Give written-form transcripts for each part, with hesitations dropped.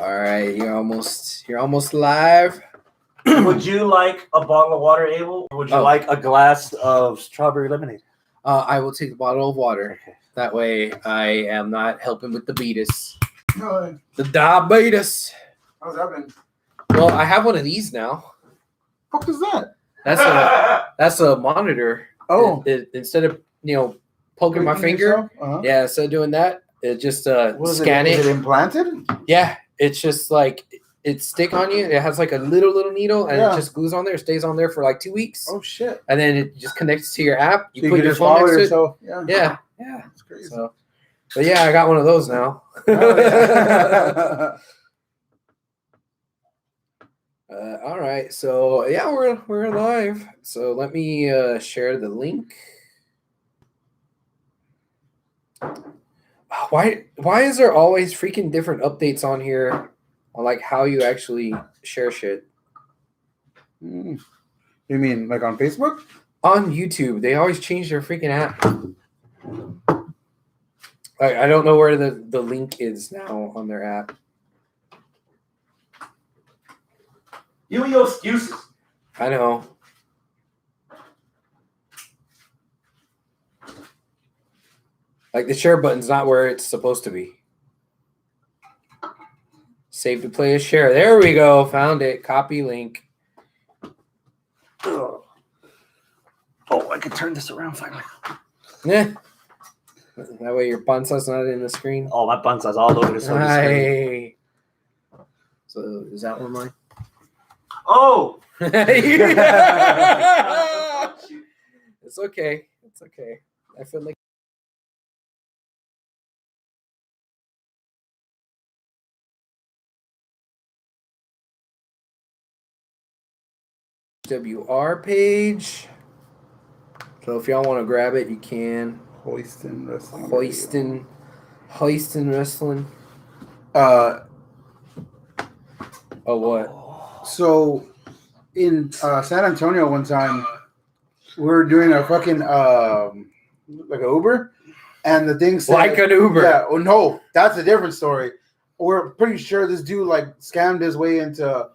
All right, you're almost live. Would you like a bottle of water, Abel? Or would you like a glass of strawberry lemonade? I will take the bottle of water. Okay. That way I am not helping with the beatus. The diabetes. How's that been? Well, I have one of these now. What is that? That's a monitor. Oh. Instead of poking my finger, yeah, instead of doing that, it just scan it. Is it implanted? Yeah, it's just like it stick on you. It has like a little needle, and it just glues on there. It stays on there for like 2 weeks. Oh shit! And then it just connects to your app. You put your phone next to it. Yeah. That's crazy. So, but yeah, I got one of those now. All right, so yeah, we're live. So let me share the link. Why is there always freaking different updates on here on like how you actually share shit? You mean like on Facebook? On YouTube, they always change their freaking app. Like I don't know where the link is now on their app. You and your excuses. I know. Like the share button's not where it's supposed to be. Save to play a share. There we go. Found it. Copy link. Oh, I can turn this around finally. Yeah. That way your panza's not in the screen. Oh, my panza's all over the screen. So is that one mine? Oh! It's okay. It's okay. I feel like HWR page. So if y'all want to grab it, you can. Hoistin Wrestling. Hoistin Wrestling. Oh, what? So in San Antonio one time, we were doing a fucking like an Uber, and the thing said like an Uber. Yeah. Oh no, that's a different story. We're pretty sure this dude like scammed his way into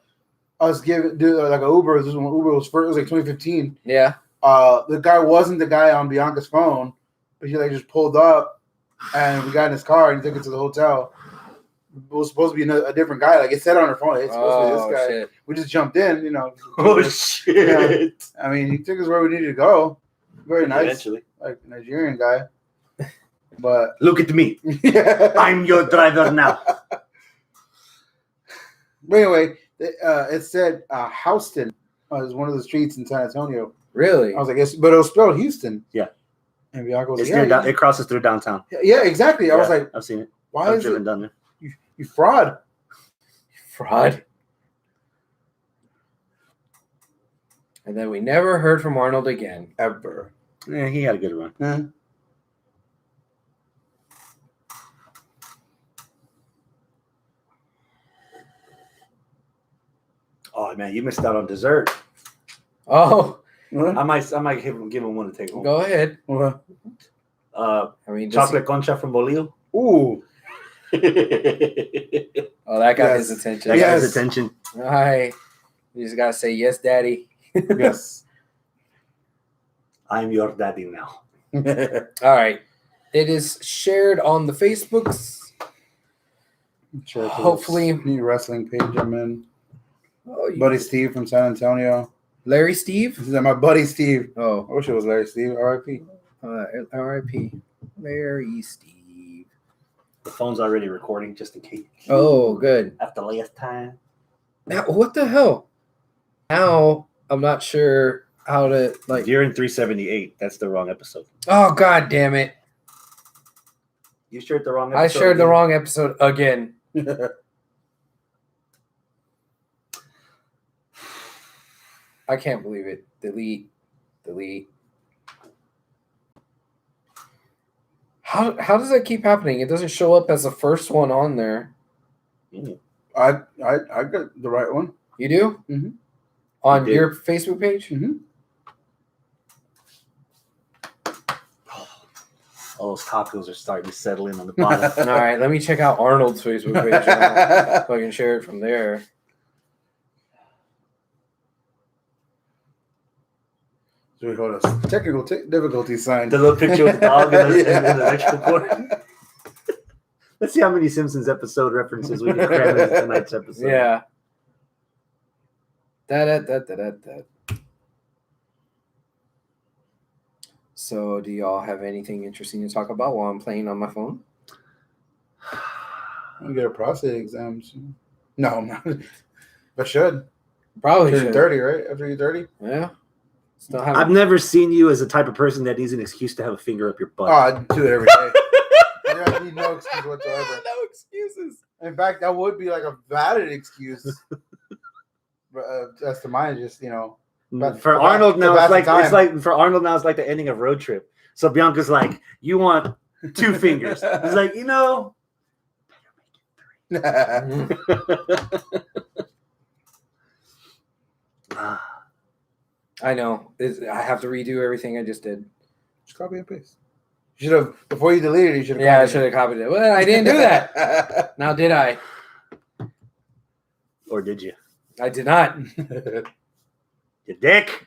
us do like an Uber. This was when Uber was first. It was like 2015. Yeah. The guy wasn't the guy on Bianca's phone, but he like just pulled up, and we got in his car and he took it to the hotel. It was supposed to be a different guy. Like it said on her phone, it's supposed to be this guy. Shit. We just jumped in, Oh shit! Yeah. I mean, he took us where we needed to go. Very nice, Eventually. like Nigerian guy. But look at me. I'm your driver now. But anyway, it said Houston is one of the streets in San Antonio. Really? I was like, but it was spelled Houston. Yeah. And Bianca was it crosses through downtown. Yeah, exactly. I was like, I've seen it. Why I've is driven it? down there. You fraud. Fraud. And then we never heard from Arnold again. Ever. Yeah, he had a good run. Yeah. Oh man, you missed out on dessert. Oh. I might give him one to take home. Go ahead. What? Chocolate concha from Bolillo. Ooh. Oh, that got his attention. That got his attention. All right. You just got to say, yes, daddy. Yes. I'm your daddy now. All right. It is shared on the Facebooks. Hopefully. New wrestling page I'm in. Oh, Buddy Steve from San Antonio. Larry Steve? This is my buddy Steve. Oh. I wish it was Larry Steve. R.I.P. R.I.P. Larry Steve. The phone's already recording just in case. Oh, good. After last time. Now, what the hell? Now, I'm not sure how to, like... You're in 378. That's the wrong episode. Oh, God damn it. You shared the wrong episode. I shared the wrong episode again. I can't believe it. Delete. How does that keep happening? It doesn't show up as the first one on there. I got the right one. You do? Mm-hmm. On your Facebook page? Mm-hmm. Oh, those tacos are starting to settle in on the bottom. All right, let me check out Arnold's Facebook page so I can share it from there. So we hold a technical difficulty sign. The little picture with the dog and the electrical cord. Let's see how many Simpsons episode references we can cram into tonight's episode. Yeah. So, do y'all have anything interesting to talk about while I'm playing on my phone? I'm gonna get a prostate exam soon. No, I'm not. But should. Probably After should. you're 30, right? After you're 30? Yeah. Still I've never seen you as the type of person that needs an excuse to have a finger up your butt. Oh, I do it every day. I need no excuse whatsoever. No excuses. In fact, that would be like a valid excuse. But as to mine, just But for Arnold now, it's for Arnold now, it's like the ending of Road Trip. So Bianca's like, "You want 2 fingers?" He's like, I know. I have to redo everything I just did. Just copy and paste. You should have before you deleted it. You should have. Yeah, I should have copied it. Well, I didn't do that. Now, did I? Or did you? I did not. You dick.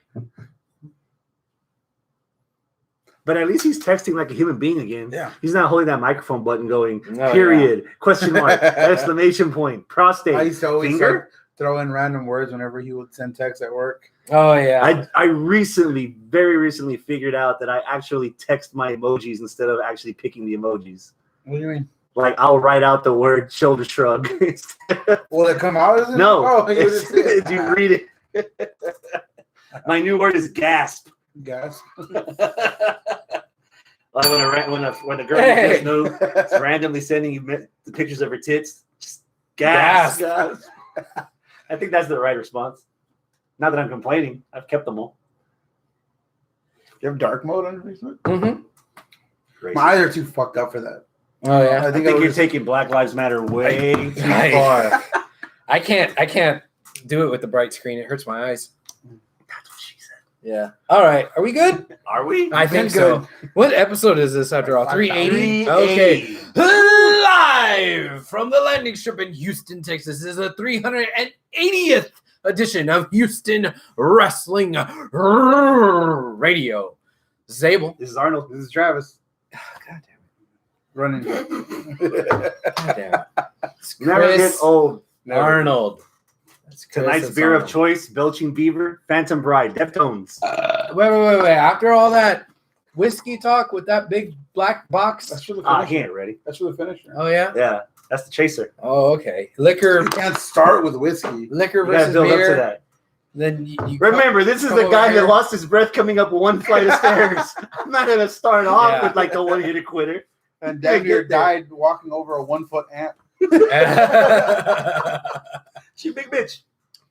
But at least he's texting like a human being again. Yeah. He's not holding that microphone button going, Oh, period, question mark, exclamation point, prostate. I used to always finger? throw in random words whenever he would send text at work. Oh, yeah. I very recently figured out that I actually text my emojis instead of actually picking the emojis. What do you mean? Like, I'll write out the word shoulder shrug. Will it come out as it? No. Oh, Did you read it? My new word is gasp. Gas. Like when a girl you just know is randomly sending you the pictures of her tits, just gasp. I think that's the right response. Not that I'm complaining. I've kept them all. You have dark mode on Facebook? Mm-hmm. My eyes are too fucked up for that. Oh, yeah. I think you're taking Black Lives Matter way too far. I can't do it with the bright screen. It hurts my eyes. That's what she said. Yeah. All right. Are we good? Are we? I think so. What episode is this after all? 380? 380. Okay. Live from the landing strip in Houston, Texas. This is the 380th edition of Houston Wrestling Radio. Zabel. This is Arnold. This is Travis. God damn it. Running. God damn it. It's Never get Chris old. Arnold. That's Chris, Tonight's that's beer Arnold. of choice, Belching Beaver, Phantom Bride, Deftones. Wait. After all that whiskey talk with that big black box. That's for the Ah, finisher. he ain't ready. That's for the finisher. Oh, yeah? Yeah, that's the chaser. Oh, okay. Liquor You can't start with whiskey. You gotta versus build up beer. to that. Then you Remember, this is come the over guy here. that lost his breath coming up one flight of stairs. I'm not gonna start off Yeah. with like the one-hitter quitter. And Yeah, damn near get there. died walking over a 1-foot ant. She a big bitch.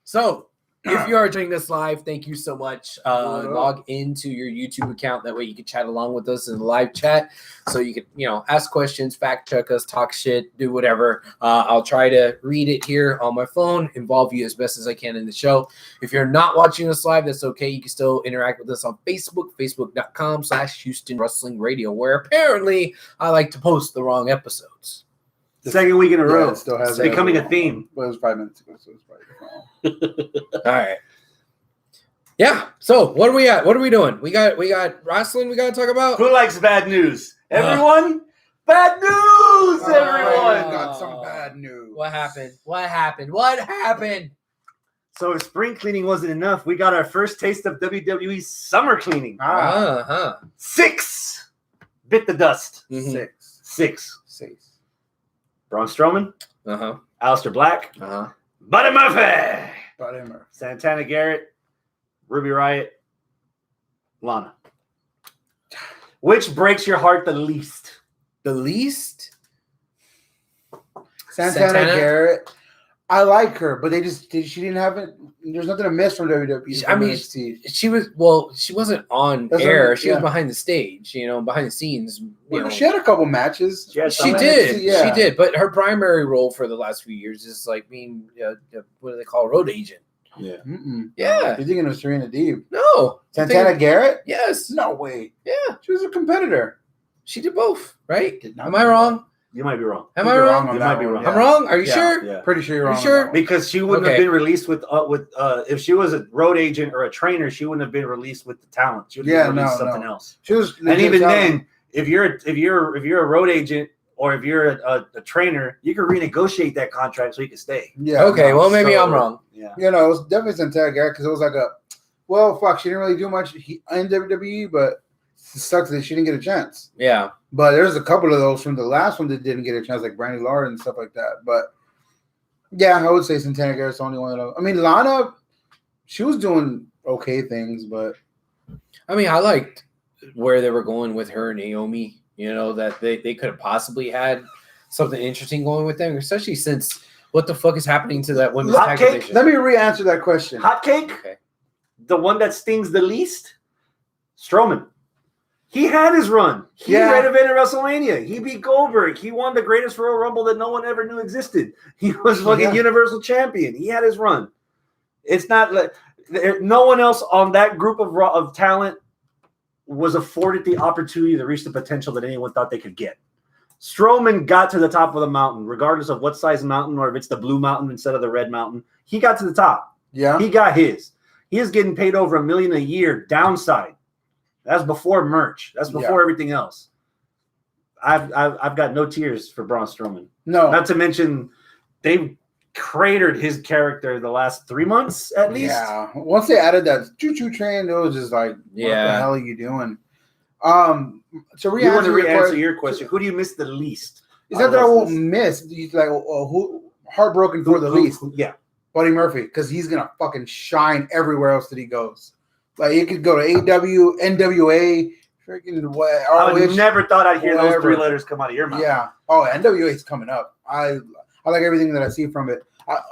So, if you are joining us live, thank you so much. What up? Log into your YouTube account. That way you can chat along with us in the live chat. So you can, ask questions, fact check us, talk shit, do whatever. I'll try to read it here on my phone, involve you as best as I can in the show. If you're not watching us live, that's okay. You can still interact with us on Facebook, facebook.com/Houston Wrestling Radio, where apparently I like to post the wrong episodes. Second week in a row. it still has It's becoming a theme. Well, it was 5 minutes ago, so it's probably All right. Yeah. So what are we at? What are we doing? We got wrestling we got to talk about. Who likes bad news? Everyone? Bad news, everyone! got some bad news. What happened? So if spring cleaning wasn't enough, we got our first taste of WWE's summer cleaning. Ah, 6 bit the dust. Mhm. 6. 6. Braun Strowman, Uh-huh. Aleister Black, Uh-huh. Buddy Murphy, Buddy Murphy. Santana Garrett, Ruby Riott, Lana. Which breaks your heart the least? The least? Santana Garrett. I like her, but she didn't have it. There's nothing to miss from WWE. I mean, NXT. she wasn't on That's air. what- She was yeah. behind the stage, behind the scenes. She had a couple matches. She had She some did. NXT, yeah. She did. But her primary role for the last few years is like being, what do they call, road agent. Yeah. Mm-mm. Yeah. You're thinking of Serena Deeb. No. Santana Garrett? Yes. No way. Yeah. She was a competitor. She did both, right? Did not Am I wrong? You might be wrong. Am I wrong? on You that might be one, wrong. yeah. I'm wrong. Are you Yeah. sure? Yeah. Pretty sure you're You wrong. sure? on that one. Because she wouldn't have Okay. been released with if she was a road agent or a trainer, she wouldn't have been released with the talent. She would have been released something else. She was And legit even talent. then, if you're a road agent or if you're a trainer, you can renegotiate that contract so you can stay. Yeah. Okay, no. well, maybe So, I'm wrong. Yeah. You know, it was definitely Santana Garrett because it was like she didn't really do much in WWE, but it sucks that she didn't get a chance. Yeah. But there's a couple of those from the last one that didn't get a chance, like Brandy Lara and stuff like that. But yeah, I would say Santana Garrett's the only one. I mean, Lana, she was doing okay things, but I mean, I liked where they were going with her and Naomi. You know, that they could have possibly had something interesting going with them, especially since what the fuck is happening to that women's Hot tag cake? division? let me re-answer that question. Hot cake, Okay. the one that stings the least, Strowman. He had his run. He Yeah. renovated WrestleMania. He beat Goldberg. He won the greatest Royal Rumble that no one ever knew existed. He was fucking Yeah. Universal Champion. He had his run. It's not like no one else on that group of talent was afforded the opportunity to reach the potential that anyone thought they could get. Strowman got to the top of the mountain, regardless of what size mountain or if it's the blue mountain instead of the red mountain. He got to the top. Yeah. He got his. He is getting paid over $1 million a year downside. That's before merch. That's before everything else. I've got no tears for Braun Strowman. No. Not to mention they cratered his character the last 3 months at least. Yeah. Once they added that choo-choo train, it was just like, what the hell are you doing? So You want to re-answer re-answer your question. Who do you miss the least? Is that I won't miss? He's like, who heartbroken for the least? Yeah. Buddy Murphy, because he's gonna fucking shine everywhere else that he goes. Like he could go to AW, NWA, freaking what? I would never thought I'd hear those 3 whatever. letters come out of your mouth. Yeah. Oh, NWA is coming up. I like everything that I see from it.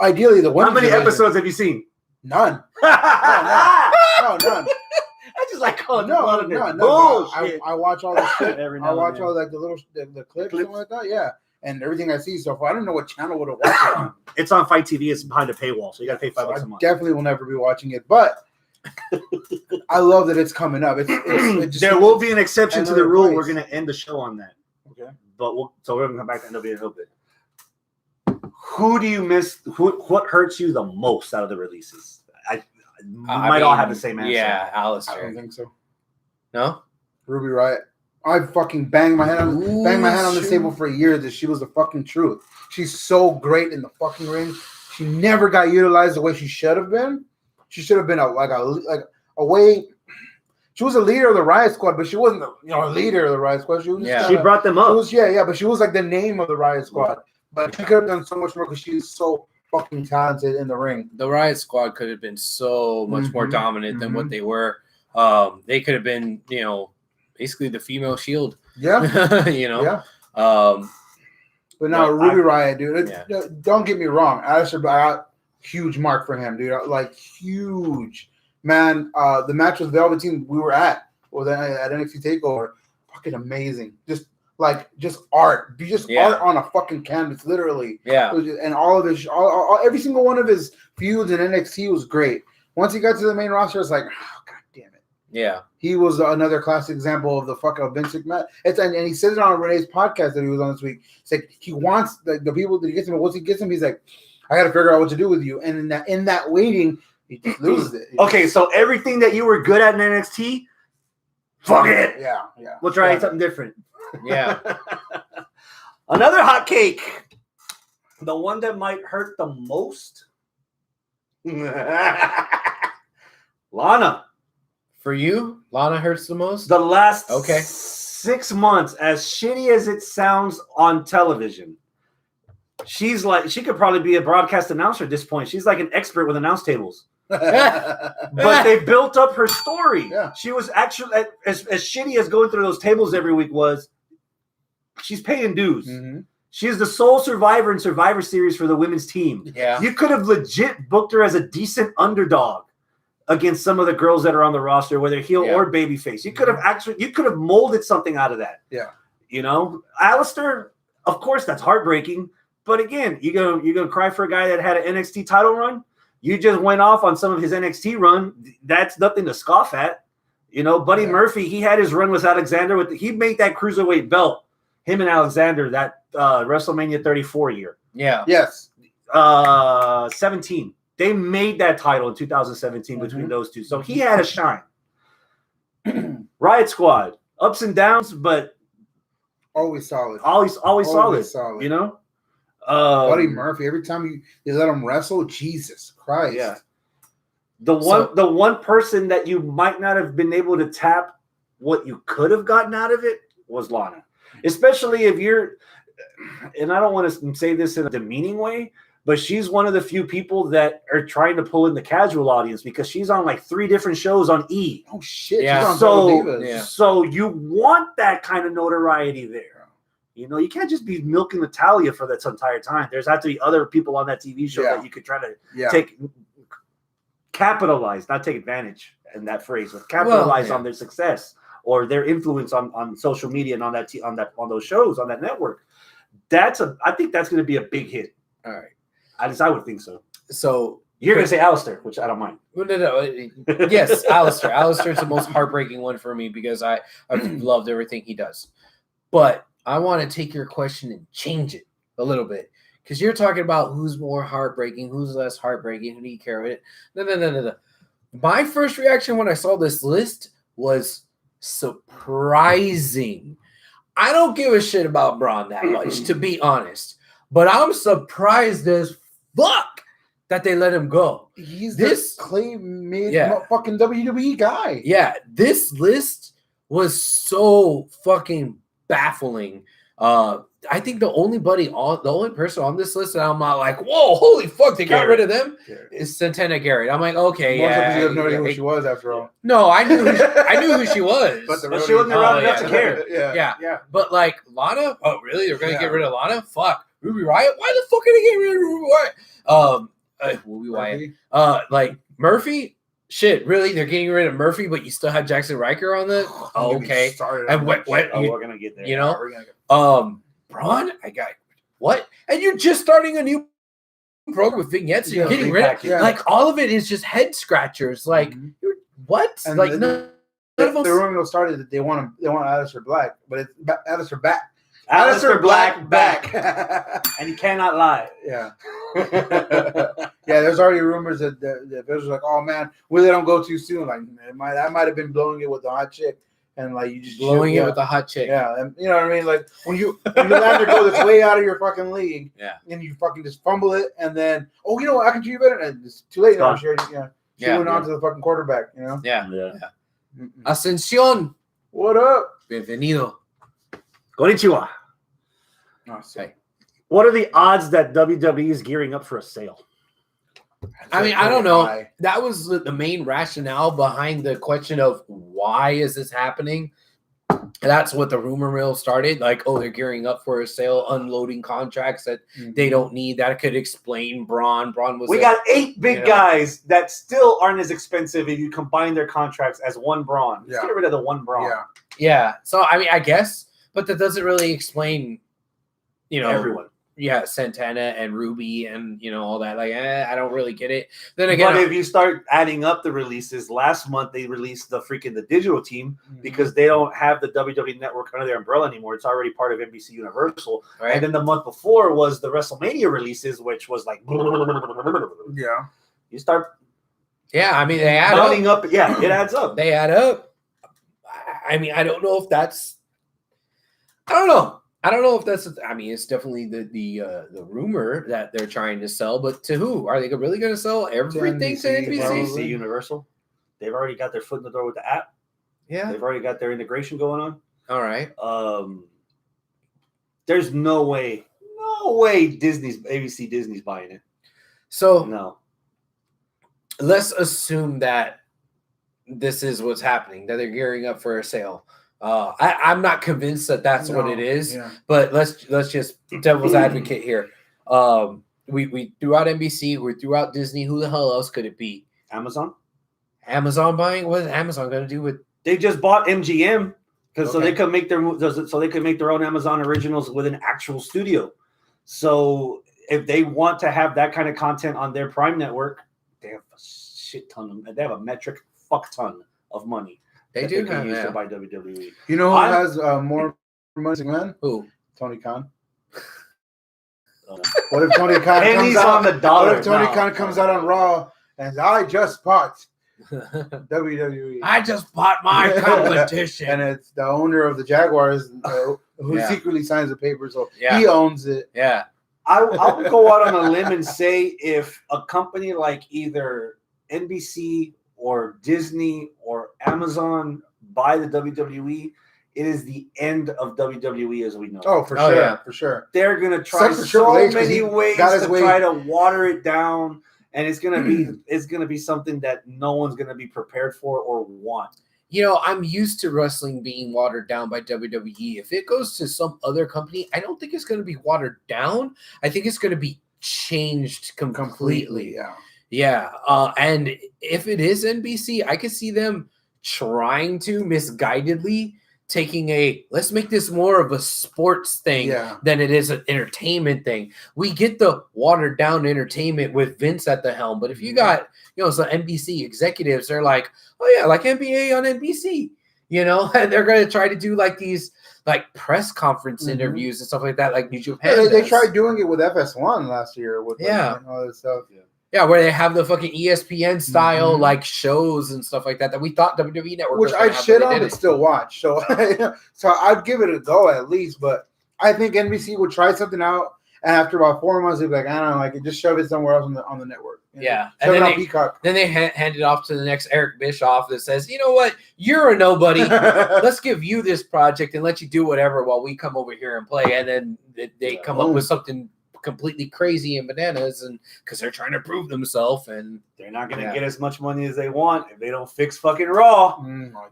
Ideally, the one. How many episodes have you seen? None. I No, none. just like calling No, blood in no, there. no. Bullshit. I watch all the shit. Every I now watch and all like the little the clips and stuff like that. Yeah, and everything I see so far. I don't know what channel would have watched it on. It's on Fight TV. It's behind a paywall, so you got to pay $5 So a I month. definitely will never be watching it, but I love that it's coming up. It just, There will be an exception to the another rule. place. We're going to end the show on that. Okay. But so we're going to come back to NWA in a little bit. Who do you miss? What hurts you the most out of the releases? We might all have the same answer. Yeah, I don't Alistair. think so. No? Ruby Riott. I fucking banged my head on the table for a year that she was the fucking truth. She's so great in the fucking ring. She never got utilized the way she should have been. She should have been a way. She was a leader of the Riot Squad, but she wasn't a leader of the Riot Squad. She was just She brought them up. but she was like the name of the Riot Squad. But she could have done so much more because she's so fucking talented in the ring. The Riot Squad could have been so much more dominant than what they were. They could have been, basically the female Shield. Yeah. Yeah. But now Ruby Riott, dude. Yeah. Don't get me wrong. Alistair, huge mark for him, dude. Like huge, man. The match with Velveteen we were at NXT Takeover, fucking amazing. Just art, art on a fucking canvas, literally. Yeah. And all of his, every single one of his feuds in NXT was great. Once he got to the main roster, it's like, oh, god damn it. Yeah. He was another classic example of the fuck of Vince McMahon. And he said it on Renee's podcast that he was on this week. It's like he wants the people that he gets him. Once he gets him, he's like, I got to figure out what to do with you. And in that waiting, he just loses it. Okay, so everything that you were good at in NXT, fuck it. Yeah. We'll try something different. Yeah. Another hot cake. The one that might hurt the most. Lana. For you, Lana hurts the most? The last 6 months, as shitty as it sounds on television, she could probably be a broadcast announcer at this point. She's like an expert with announce tables. But they built up her story. Yeah. She was actually as shitty as going through those tables every week was. She's paying dues. Mm-hmm. She is the sole survivor in Survivor Series for the women's team. Yeah. You could have legit booked her as a decent underdog against some of the girls that are on the roster, whether heel or babyface. You could have molded something out of that. Yeah. Alistair, of course, that's heartbreaking. But again, you're gonna cry for a guy that had an NXT title run. You just went off on some of his NXT run. That's nothing to scoff at. You know, Buddy Murphy, he had his run with Alexander. He made that cruiserweight belt, him and Alexander, that WrestleMania 34 year. Yeah. Yes. 17. They made that title in 2017 between those two. So he had a shine. Riot Squad, ups and downs, but always solid. Always solid. You know? Buddy Murphy, every time you let him wrestle, Jesus Christ. Yeah. The one person that you might not have been able to tap what you could have gotten out of it was Lana. Especially if you're, and I don't want to say this in a demeaning way, but she's one of the few people that are trying to pull in the casual audience because she's on like 3 different shows on E. Oh shit! Yeah. She's on So you want that kind of notoriety there. You know, you can't just be milking Natalia for that entire time. There's have to be other people on that TV show that you could try to capitalize, not take advantage in that phrase, but capitalize on their success or their influence on social media and on those shows on that network. I think that's going to be a big hit. All right. At least I would think so. So you're going to say Alistair, which I don't mind. No. Yes, Alistair. Alistair's the most heartbreaking one for me because I've loved everything he does. But I want to take your question and change it a little bit. Because you're talking about who's more heartbreaking, who's less heartbreaking, who do you care with it? No. My first reaction when I saw this list was surprising. I don't give a shit about Braun that much, to be honest. But I'm surprised as fuck that they let him go. He's this clay-made fucking WWE guy. Yeah, this list was so fucking baffling. I think the only person on this list that I'm not like, whoa, holy fuck, they got rid of them is Santana Garrett. I'm like, okay, you have no idea who she was after all. No, I knew who she was, but she wasn't around enough to care. Yeah. But like Lana, oh really? They're gonna get rid of Lana? Fuck, Ruby Riott. Why the fuck are they getting rid of Ruby Riott? Ruby Riott. Like Murphy. Shit, really? They're getting rid of Murphy, but you still have Jackson Riker on the. Oh, okay. And we're gonna get there. You know, Braun, I got what? And you're just starting a new program with vignettes. And you're getting rid of like all of it is just head scratchers. Like what? And like the rumor started that they want Alistair Black, but it's Alistair back. Alistair Black back. And he cannot lie. Yeah. There's already rumors that there's like, oh man, we let him go too soon. Like I might have been blowing it with the hot chick. And like you just blowing it with the hot chick. Yeah. And you know what I mean? Like when you land a goal that's way out of your fucking league, and you fucking just fumble it, and then I can do you better. And it's too late now. She went on to the fucking quarterback, you know? Yeah. Ascensión. What up? Bienvenido. Konnichiwa. Hey. What are the odds that WWE is gearing up for a sale? I mean, I don't know. That was the main rationale behind the question of why is this happening? That's what the rumor mill started. Like, oh, they're gearing up for a sale, unloading contracts that they don't need. That could explain Braun. We got 8 big guys that still aren't as expensive if you combine their contracts as one Braun. Just get rid of the one Braun. Yeah. So, I mean, I guess, but that doesn't really explain, everyone. Yeah, Santana and Ruby and all that. Like, I don't really get it. Then again, but if you start adding up the releases, last month they released the digital team because they don't have the WWE Network under their umbrella anymore. It's already part of NBC Universal. Right. And then the month before was the WrestleMania releases, which was like, you start. Yeah, I mean they add up. Yeah, it adds up. They add up. I mean, I don't know if that's. I don't know if that's. I mean, it's definitely the rumor that they're trying to sell, but to who? Are they really going to sell everything to NBC? NBC Universal. They've already got their foot in the door with the app. Yeah, they've already got their integration going on. All right. There's no way Disney's buying it. So no. Let's assume that this is what's happening. That they're gearing up for a sale. I'm not convinced that that's what it is, but let's just devil's advocate here. We threw out NBC, we threw out Disney. Who the hell else could it be? Amazon buying? What is Amazon going to do with? They just bought MGM so they could make their own Amazon originals with an actual studio. So if they want to have that kind of content on their Prime network, they have a shit ton. They have a metric fuck ton of money. They that do can have use to that. buy WWE. You know who has more money than men? Who? Tony Khan. Oh. What if Tony Khan And comes he's out on the dollar. What if Tony No, Khan no, comes no. out on Raw and I just bought WWE? I just bought my competition. And it's the owner of the Jaguars who Yeah. secretly signs the paper, so Yeah. he owns it. Yeah. I'll go out on a limb and say if a company like either NBC or Disney or Amazon buy the WWE, it is the end of WWE as we know. Oh, for Oh, sure, yeah. for sure. They're gonna try Except for Triple H, 'cause many he ways got his to way. try to water it down, and it's gonna be something that no one's gonna be prepared for or want. You know, I'm used to wrestling being watered down by WWE. If it goes to some other company, I don't think it's going to be watered down. I think it's going to be changed completely. Yeah. Yeah. And if it is NBC, I could see them trying to misguidedly taking let's make this more of a sports thing than it is an entertainment thing. We get the watered down entertainment with Vince at the helm, but if you got, some NBC executives, they're like, oh yeah, like NBA on NBC, and they're going to try to do like these like press conference interviews and stuff like that, like New Japan. Yeah, they tried doing it with FS1 last year with all this stuff. Yeah, where they have the fucking ESPN style like shows and stuff like that we thought WWE Network which was I shit on but still watch. So so I'd give it a go at least, but I think NBC would try something out, and after about 4 months they'd be like, I don't like it, just shove it somewhere else on the network. Yeah. Shove And it on Peacock. then they hand it off to the next Eric Bischoff that says, you know what, you're a nobody. Let's give you this project and let you do whatever while we come over here and play. And then they come up with something completely crazy and bananas, and because they're trying to prove themselves, and they're not going to get as much money as they want if they don't fix fucking Raw.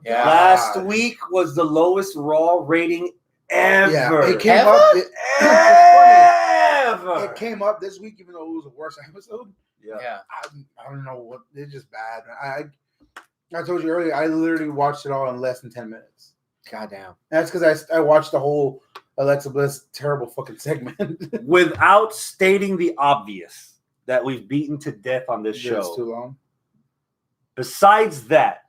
Last week was the lowest Raw rating ever. Yeah, it came up. It came up this week, even though it was the worst episode. Yeah. I don't know what. It's just bad. I told you earlier. I literally watched it all in less than 10 minutes. Goddamn. That's because I watched the whole Alexa Bliss terrible fucking segment without stating the obvious that we've beaten to death on this show. It's too long. Besides that,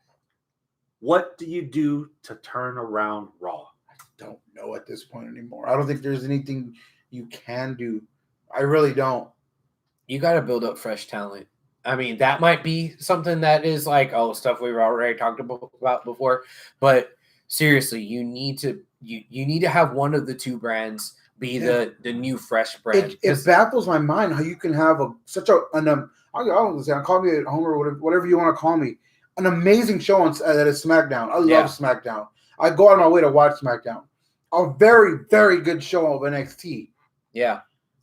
what do you do to turn around Raw? I don't know at this point anymore. I don't think there's anything you can do. I really don't. You got to build up fresh talent. I mean, that might be something that is like, stuff we've already talked about before, but seriously, you need to have one of the two brands be the new fresh brand. It baffles my mind how you can have call me a homer or whatever you want to call me, an amazing show that is SmackDown. I love SmackDown. I go out of my way to watch SmackDown. A very, very good show of NXT. Yeah.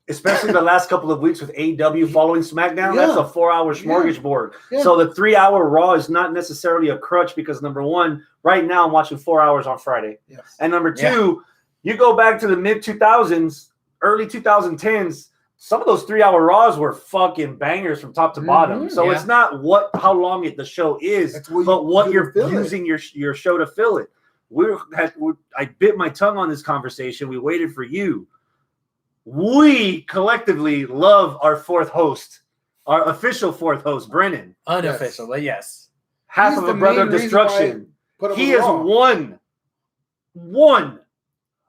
Especially the last couple of weeks with AEW following SmackDown. That's a 4-hour smorgasbord. Yeah. So the 3-hour Raw is not necessarily a crutch because, number one, right now I'm watching 4 hours on Friday. Yes. And number two, you go back to the mid-2000s, early 2010s, some of those 3-hour Raws were fucking bangers from top to bottom. So it's not how long the show is, but what you're using your show to fill it. I bit my tongue on this conversation. We waited for you. We collectively love our fourth host, our official fourth host, Brennan. Unofficial, but yes. Half of a brother of destruction. He is one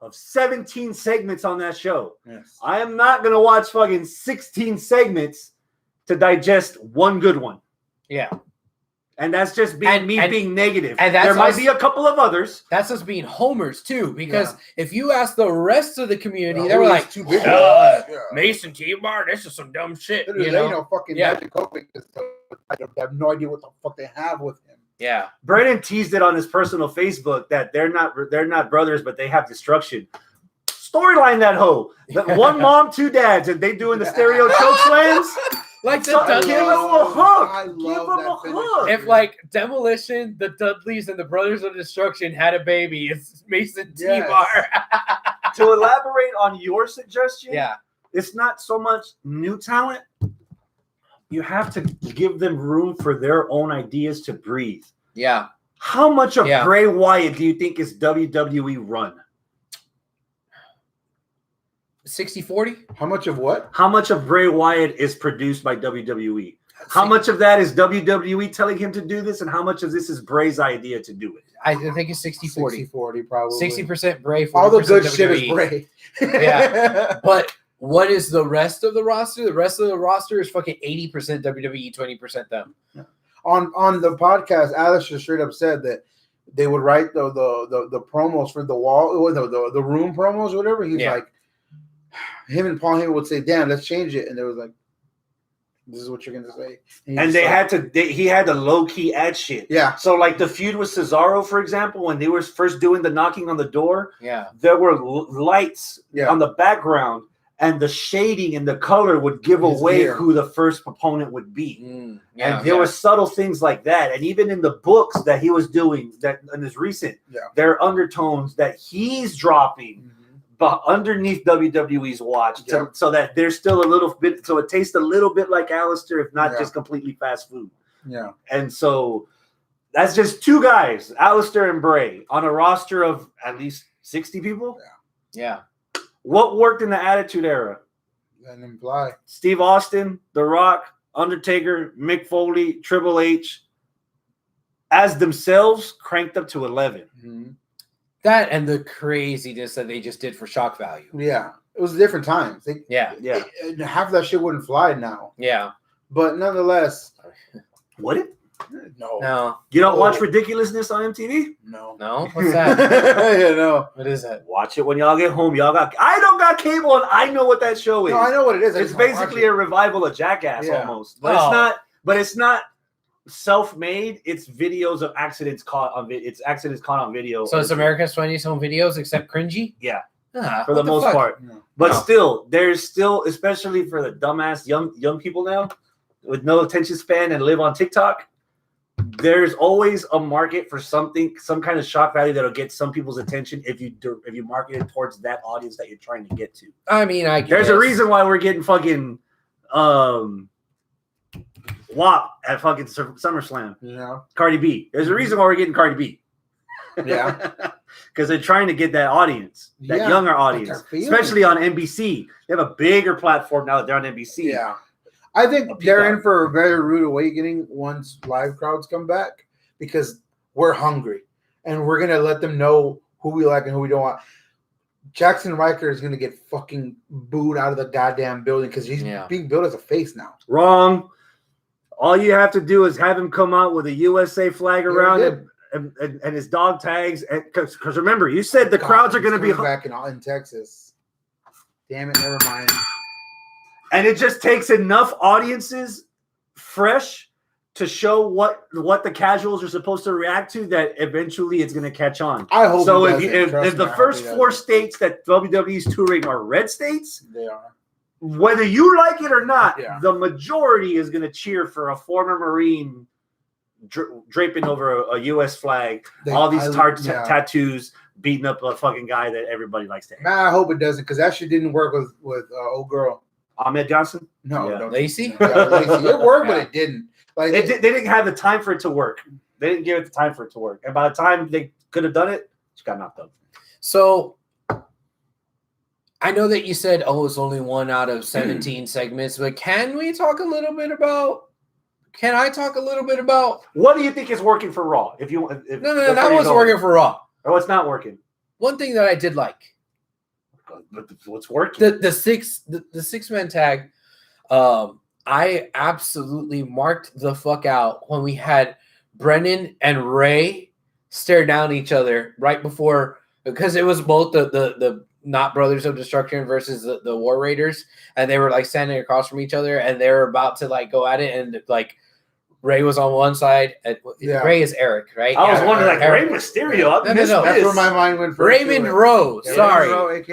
of 17 segments on that show. Yes. I am not going to watch fucking 16 segments to digest one good one. Yeah. And that's just being negative. And there might be a couple of others. That's us being homers too, because if you ask the rest of the community, they were like, too big. Mason T-Bar, this is some dumb shit. They know fucking Magic Coping. I have no idea what the fuck they have with him. Yeah. Brandon teased it on his personal Facebook that they're not brothers, but they have destruction. Storyline that hoe. One mom, two dads, and they doing the stereo choke slams. Like the Dudleys. Give them a hook. Give them a hook. If like Demolition, the Dudleys, and the Brothers of Destruction had a baby, it's Mason T-Bar. To elaborate on your suggestion, yeah, it's not so much new talent. You have to give them room for their own ideas to breathe. Yeah. How much of Bray Wyatt do you think is WWE run? 60-40? How much of what? How much of Bray Wyatt is produced by WWE? How much of that is WWE telling him to do this, and how much of this is Bray's idea to do it? I think it's 60-40. 60-40 probably. 60% Bray, 40% All the good WWE. shit is Bray. Yeah. But what is the rest of the roster? The rest of the roster is fucking 80% WWE, 20% them. Yeah. On the podcast, Alistair straight up said that they would write the promos for the wall, or the room promos, or whatever. He's like, him and Paul Heyman would say, "Damn, let's change it," and they was like, "This is what you're gonna say." And they had to. He had to low key add shit. Yeah. So like the feud with Cesaro, for example, when they were first doing the knocking on the door, there were lights on the background, and the shading and the color would give away who the first opponent would be. And there were subtle things like that. And even in the books that he was doing, that in his recent, there are undertones that he's dropping. But underneath WWE's watch, so that there's still a little bit, so it tastes a little bit like Alistair, if not just completely fast food. Yeah. And so that's just two guys, Alistair and Bray, on a roster of at least 60 people. Yeah. What worked in the Attitude Era? Let him fly. Steve Austin, The Rock, Undertaker, Mick Foley, Triple H, as themselves, cranked up to 11. That and the craziness that they just did for shock value. Yeah. It was different times. Half that shit wouldn't fly now. Yeah. But nonetheless. Would it? No. You don't watch Ridiculousness on MTV? No. No? What's that? No. What is that? Watch it when y'all get home. I don't got cable, and I know what that show is. No, I know what it is. It's basically a revival of Jackass almost. But it's not self-made. It's videos of accidents caught on video. It's accidents caught on video. So it's America's Funniest Home Videos except cringy? Yeah. For the most part. No. But still, there's still, especially for the dumbass young people now with no attention span and live on TikTok, there's always a market for something, some kind of shock value that'll get some people's attention if you market it towards that audience that you're trying to get to. I mean, there's a reason why we're getting fucking WAP at fucking SummerSlam. Yeah. Cardi B. There's a reason why we're getting Cardi B. Yeah. Because they're trying to get that audience, that younger audience, especially on NBC. They have a bigger platform now that they're on NBC. Yeah. I think they're in for a very rude awakening once live crowds come back, because we're hungry and we're going to let them know who we like and who we don't want. Jackson Riker is going to get fucking booed out of the goddamn building because he's being built as a face now. Wrong. All you have to do is have him come out with a USA flag around him and his dog tags. Because remember, you said the crowds are going to be back in Texas. Damn it, never mind. And it just takes enough audiences fresh to show what the casuals are supposed to react to that eventually it's going to catch on. I hope so. If the first 4 states that WWE's touring are red states, they are. Whether you like it or not, the majority is going to cheer for a former Marine draping over a U.S. flag, all these tattoos, beating up a fucking guy that everybody likes to hate. Man, I hope it doesn't, because that shit didn't work with old girl. Ahmed Johnson? No. Lacey? Lacey. It worked, but it didn't. Like they didn't have the time for it to work. They didn't give it the time for it to work. And by the time they could have done it, she got knocked up. So I know that you said, it's only 1 out of 17 segments, but can I talk a little bit about what do you think is working for Raw? No, that was working for Raw. Or what's not working? One thing that I did like. What's working? The 6-man tag. I absolutely marked the fuck out when we had Brennan and Ray stare down each other right before, because it was both the not Brothers of Destruction versus the War Raiders, and they were like standing across from each other, and they were about to like go at it, and like Ray was on one side. Ray is Eric, right? I was wondering, like, Ray Mysterio. No. That's where my mind went. Raymond Rowe. Sorry,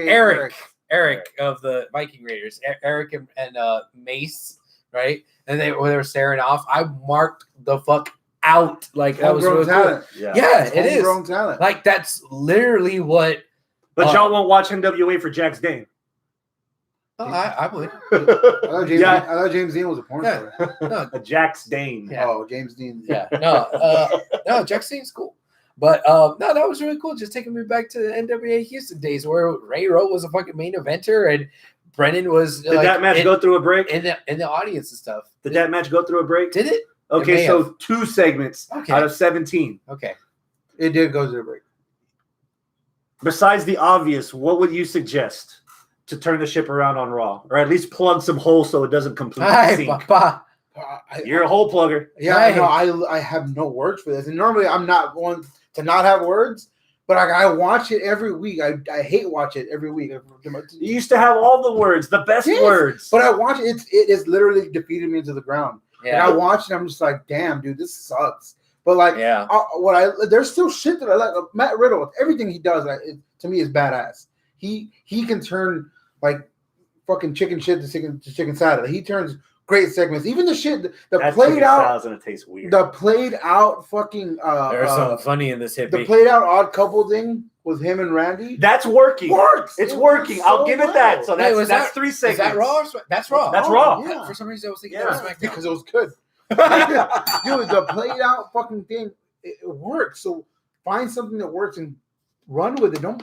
Eric of the Viking Raiders. Eric and Mace, right? And they were staring off. I marked the fuck out. Like, that was really talent. Cool. Yeah, it is. Homegrown talent. Like, that's literally what. But y'all won't watch NWA for Jax Dane. Oh, I would. I thought James Dean was a porn star. No, Jax Dane. Yeah. Oh, James Dean. Yeah. No, Jax Dane's cool. But no, that was really cool. Just taking me back to the NWA Houston days where Ray Rowe was a fucking main eventer and Brennan was. Did that match go through a break? In the audience and stuff. Did that match go through a break? Did it? Okay, so 2 segments out of 17. Okay. It did go through a break. Besides the obvious, what would you suggest to turn the ship around on Raw, or at least plug some holes so it doesn't completely sink? You're a hole plugger. Yeah, I know. I have no words for this, and normally I'm not one to not have words, but I watch it every week. I hate watch it every week. You used to have all the words, the best words, but I watch it. It has literally defeated me into the ground. Yeah, and I watch it. I'm just like, damn, dude, this sucks. But like, there's still shit that I like. Matt Riddle, everything he does, to me, is badass. He can turn like fucking chicken shit to chicken salad. He turns great segments. Even the shit the played out. Gonna taste weird. The played out fucking. There's something funny in this hippie. The played out odd couple thing with him and Randy. That's working. Works. It's working. So I'll give it that. So that's 3 segments. Is that Raw? That's Raw. That's Raw. Yeah. For some reason, I was thinking that was SmackDown because it was good. Dude, the played out fucking thing, it works. So find something that works and run with it. Don't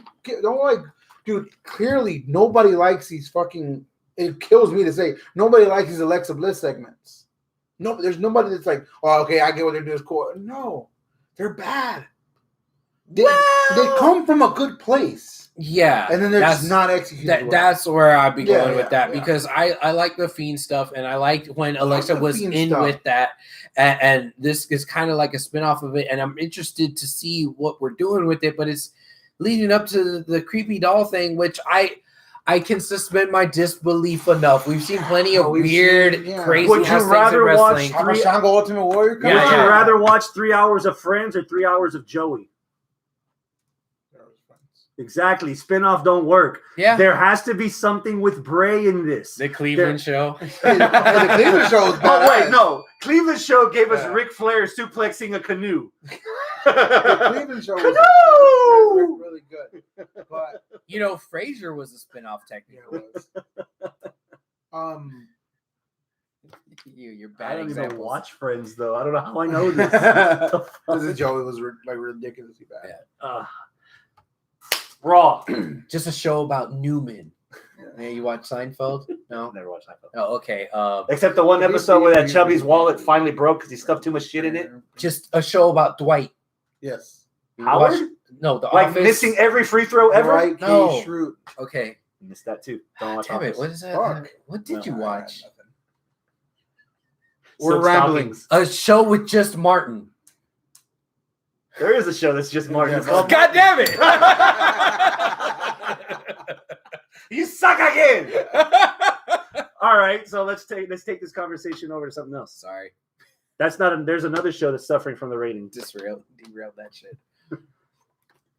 like, dude. Clearly, nobody likes these fucking. It kills me to say nobody likes these Alexa Bliss segments. No, there's nobody that's like, oh, okay, I get what they're doing. Is cool. No, they're bad. They come from a good place. Yeah, and then they're just not executed. That's where I'd be going with that because I like the Fiend stuff, and I liked when Alexa was in with that, and this is kind of like a spinoff of it, and I'm interested to see what we're doing with it, but it's leading up to the creepy doll thing, which I can suspend my disbelief enough. We've seen plenty of weird, crazy. Would you rather watch Shango Ultimate Warrior? Would you rather watch 3 hours of Friends or 3 hours of Joey? Exactly. Spinoff don't work. Yeah. There has to be something with Bray in this. The Cleveland show. The Cleveland show is badass. Oh, wait, no. Cleveland show gave us Ric Flair suplexing a canoe. The Cleveland show was really good. But Frasier was a spinoff technically. You're bad. I don't even watch Friends though. I don't know how I know this. This Joey was like ridiculously bad. Yeah. Raw. Just a show about Newman. Yeah, you watch Seinfeld? No? Never watched Seinfeld. Oh, okay. Except the one episode where that Chubby's wallet finally broke because he stuffed too much shit in it. Just a show about Dwight. Yes. Howard? No, the like Office. Missing every free throw ever? Right, no. Shroot. Okay. You missed that too. Don't watch Damn Office. it. What is that? Fuck. What did you watch? We're rambling. A show with just Martin. There is a show that's just Martin. God damn it! You suck again. All right, so let's take this conversation over to something else. Sorry, that's not. There's another show that's suffering from the ratings. Derailed that shit.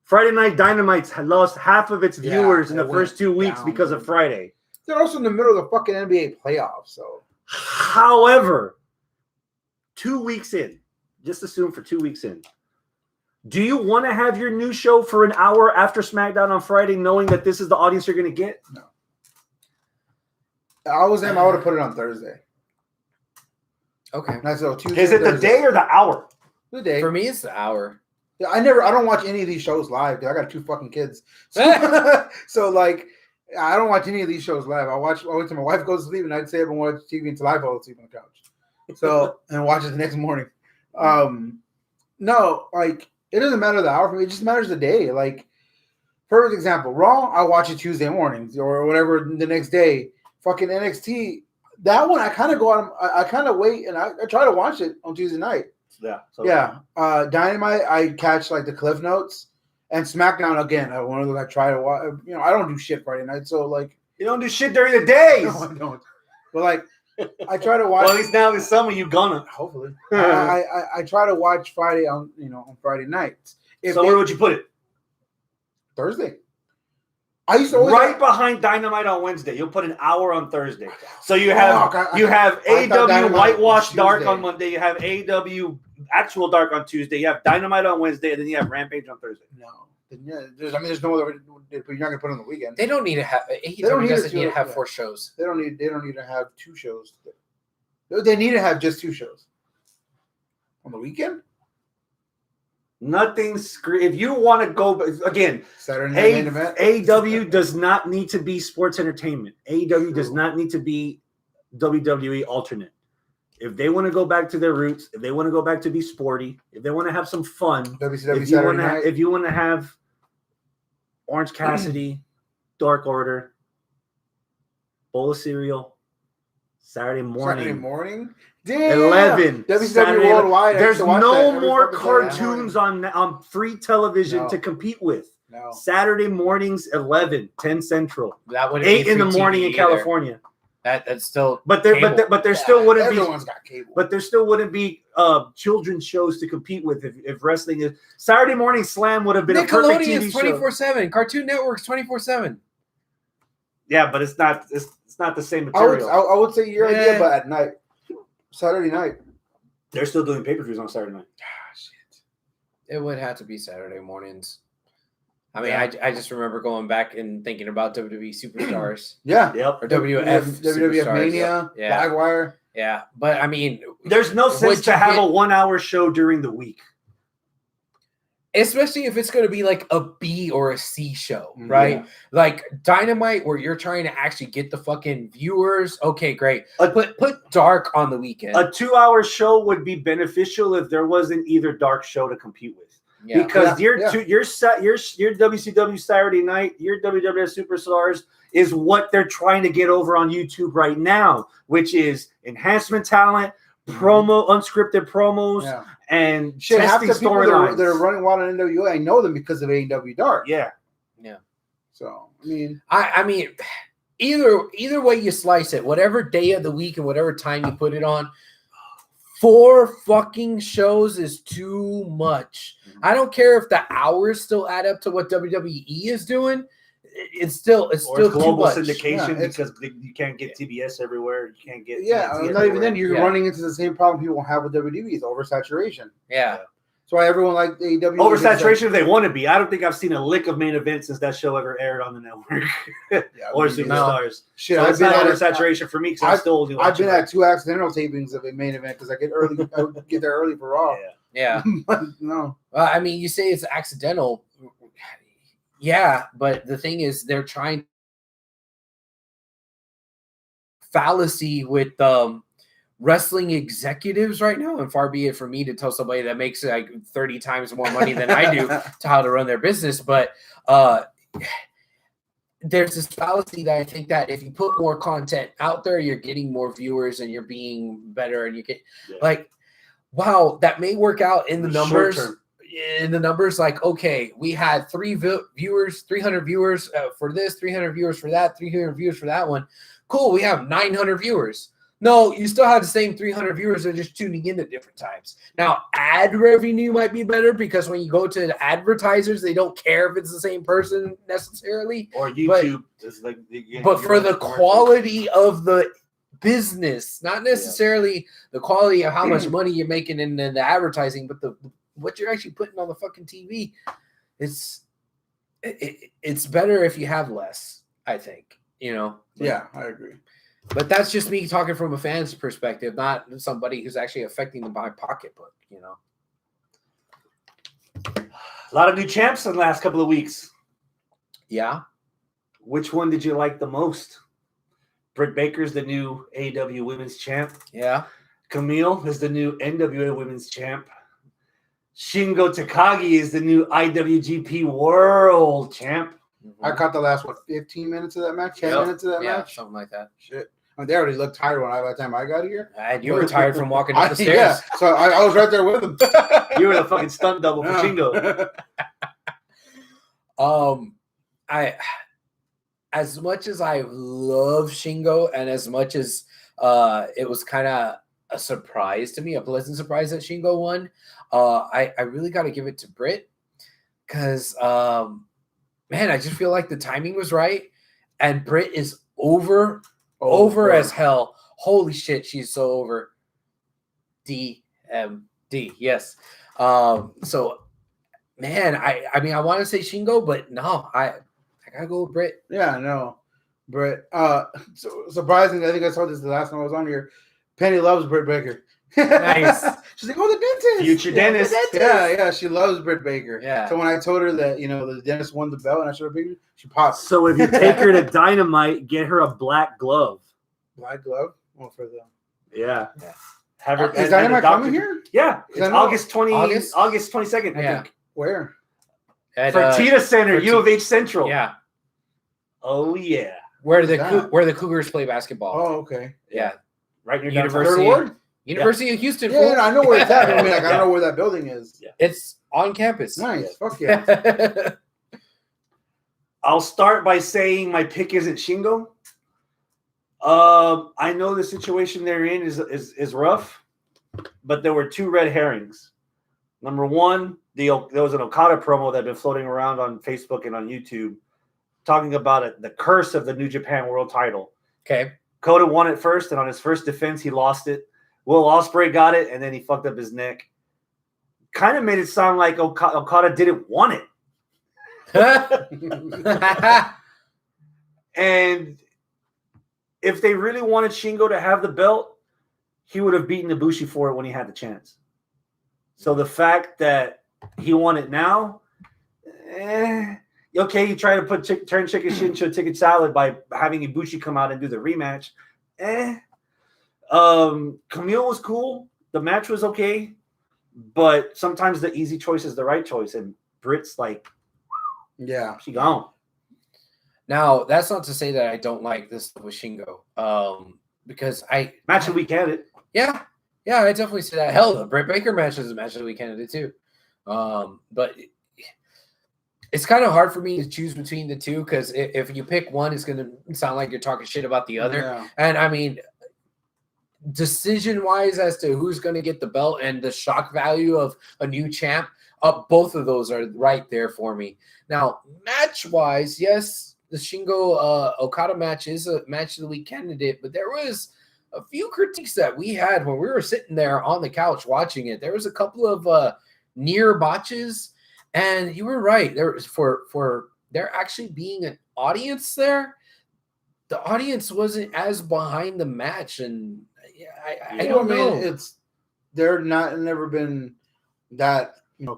Friday Night Dynamite lost half of its viewers in the first 2 weeks because of Friday. They're also in the middle of the fucking NBA playoffs. So, however, 2 weeks in, just assume for 2 weeks in. Do you want to have your new show for an hour after SmackDown on Friday, knowing that this is the audience you're going to get? No. I would have put it on Thursday. Okay. So Tuesday. Is it the day or the hour? The day. For me, it's the hour. I don't watch any of these shows live because I got 2 fucking kids. So like, I don't watch any of these shows live. I wait till my wife goes to sleep, and I'd stay up and watch TV until I fall asleep on the couch. So and watch it the next morning. No, like. It doesn't matter the hour for me. It just matters the day. Like, perfect example. Raw, I watch it Tuesday mornings or whatever the next day. Fucking NXT, that one I kind of go on. I kind of wait and I try to watch it on Tuesday night. Yeah. Dynamite, I catch like the cliff notes. And SmackDown again. I try to watch. I don't do shit Friday night. So like, you don't do shit during the days. No, I don't. But like, I try to watch. Well, at least now this summer you gonna. Hopefully, I try to watch Friday on Friday nights. Where would you put it? Thursday. I used to always behind Dynamite on Wednesday. You'll put an hour on Thursday. So you have AEW Whitewash Dark on Monday. You have AEW Actual Dark on Tuesday. You have Dynamite on Wednesday, and then you have Rampage on Thursday. No. There's no other. You're not gonna put it on the weekend. They don't need to have. AEW doesn't need to have 4 shows. They don't need to have 2 shows. They need to have just 2 shows on the weekend. If you want to go again, Saturday night main event. AEW does not need to be sports entertainment. AEW does not need to be WWE alternate. If they want to go back to their roots, if they want to go back to be sporty, if they want to have some fun, if you want to have Orange Cassidy, Dark Order, bowl of cereal, Saturday morning. Damn. 11. WCW Worldwide. There's no more cartoons on free television to compete with. No. Saturday mornings, 11, 10 Central. That would 8 in the morning in California. That's still, but there still wouldn't everyone's got cable. But there still wouldn't be children's shows to compete with if wrestling is. Saturday Morning Slam would have been a perfect TV show. 24/7. Cartoon Network's 24/7. Yeah, but it's not the same material. I would say your idea, but at night, Saturday night. They're still doing pay-per-views on Saturday night. Ah, shit. It would have to be Saturday mornings. I mean, I just remember going back and thinking about WWE Superstars. Yeah. Yep. Or WWF Mania, Livewire. Yeah. But, I mean. There's no sense to have a 1 hour show during the week. Especially if it's going to be like a B or a C show, right? Yeah. Like Dynamite, where you're trying to actually get the fucking viewers. Okay, great. Put Dark on the weekend. A 2 hour show would be beneficial if there wasn't either Dark show to compete with. Yeah. Because your WCW Saturday night, your WWF Superstars is what they're trying to get over on YouTube right now, which is enhancement talent, unscripted promos, and half the people that are running wild on NWA, I know them because of AEW Dark. Yeah. So I mean, either way you slice it, whatever day of the week and whatever time you put it on. 4 fucking shows is too much. I don't care if the hours still add up to what WWE is doing. It's still global too much. syndication because you can't get TBS everywhere. You can't get not even then. You're running into the same problem people have with WWE is oversaturation. Yeah. That's why everyone like AEW. Oversaturation if they want to be. I don't think I've seen a lick of main event since that show ever aired on the network. Or Superstars. Shit, so it's not oversaturation for me because I'm still only watching. I've been at 2 accidental tapings of a main event because I get there early for Raw. Yeah. No. I mean, you say it's accidental. Yeah, but the thing is, they're trying fallacy with wrestling executives right now, and far be it for me to tell somebody that makes like 30 times more money than I do to how to run their business. But there's this fallacy that I think that if you put more content out there, you're getting more viewers and you're being better, and you get like, wow, that may work out in the numbers. In the numbers, like, okay, we had 300 viewers for this, 300 viewers for that, 300 viewers for that one. Cool, we have 900 viewers. No, you still have the same 300 viewers. They're just tuning in at different times. Now, ad revenue might be better because when you go to the advertisers, they don't care if it's the same person necessarily. Or YouTube. But for the quality of the business, not necessarily the quality of how much money you're making in the advertising, but what you're actually putting on the fucking TV, it's better if you have less, I think, Yeah, I agree. But that's just me talking from a fan's perspective, not somebody who's actually affecting my pocketbook, A lot of new champs in the last couple of weeks. Yeah. Which one did you like the most? Britt Baker's the new AEW Women's Champ. Yeah. Camille is the new NWA Women's Champ. Shingo Takagi is the new IWGP World Champ. I caught the last 15 minutes of that match, 10 minutes of that match, something like that. Shit, I mean, they already looked tired by the time I got here. You were tired from walking up the stairs. Yeah, so I was right there with them. You were the fucking stunt double for Shingo. As much as I love Shingo, and as much as it was kind of a surprise to me, a pleasant surprise that Shingo won, I really got to give it to Britt because, man, I just feel like the timing was right, and Britt is over as hell. Holy shit, she's so over. DMD, yes. So, man, I mean, I want to say Shingo, but no, I gotta go with Britt. Yeah, no, Britt. So surprisingly, I think I saw this the last time I was on here. Penny loves Britt Baker. Nice. She's like, oh, the dentist. Future dentist. Yeah. She loves Britt Baker. Yeah. So when I told her that, the dentist won the belt and I showed her a picture, she popped. So if you take her to Dynamite, get her a black glove. Black glove? Well, for them. Yeah. Have her. Is Dynamite coming here? Yeah. It's August 22nd, I think. Where? At, Fertitta Center, U of H Central. Yeah. Oh, yeah. Where the Cougars play basketball. Oh, okay. Yeah. Right near University. Third Ward? University of Houston. Yeah, I know where it's at. I mean, I don't know where that building is. Yeah. It's on campus. Nice. Fuck yeah. I'll start by saying my pick isn't Shingo. I know the situation they're in is rough, but there were two red herrings. Number one, there was an Okada promo that had been floating around on Facebook and on YouTube talking about it, the curse of the New Japan World title. Okay. Kota won it first, and on his first defense, he lost it. Will Ospreay got it, and then he fucked up his neck. Kind of made it sound like Okada didn't want it. And if they really wanted Shingo to have the belt, he would have beaten Ibushi for it when he had the chance. So the fact that he won it now, okay, you try to turn chicken shit into a chicken salad by having Ibushi come out and do the rematch. Camille was cool. The match was okay, but sometimes the easy choice is the right choice, and Britt's like, yeah, she gone. Now, that's not to say that I don't like this with Shingo, because match of the week candidate. Yeah, I definitely see that. Hell, the Britt Baker match is a match of the week candidate too. But it's kind of hard for me to choose between the two because if you pick one, it's going to sound like you're talking shit about the other. Yeah. And I mean, decision-wise as to who's going to get the belt and the shock value of a new champ, both of those are right there for me. Now, match-wise, yes, the Shingo Okada match is a match of the week candidate, but there was a few critiques that we had when we were sitting there on the couch watching it. There was a couple of near botches, and you were right. There was for there actually being an audience there, the audience wasn't as behind the match, and I don't know. They're never been that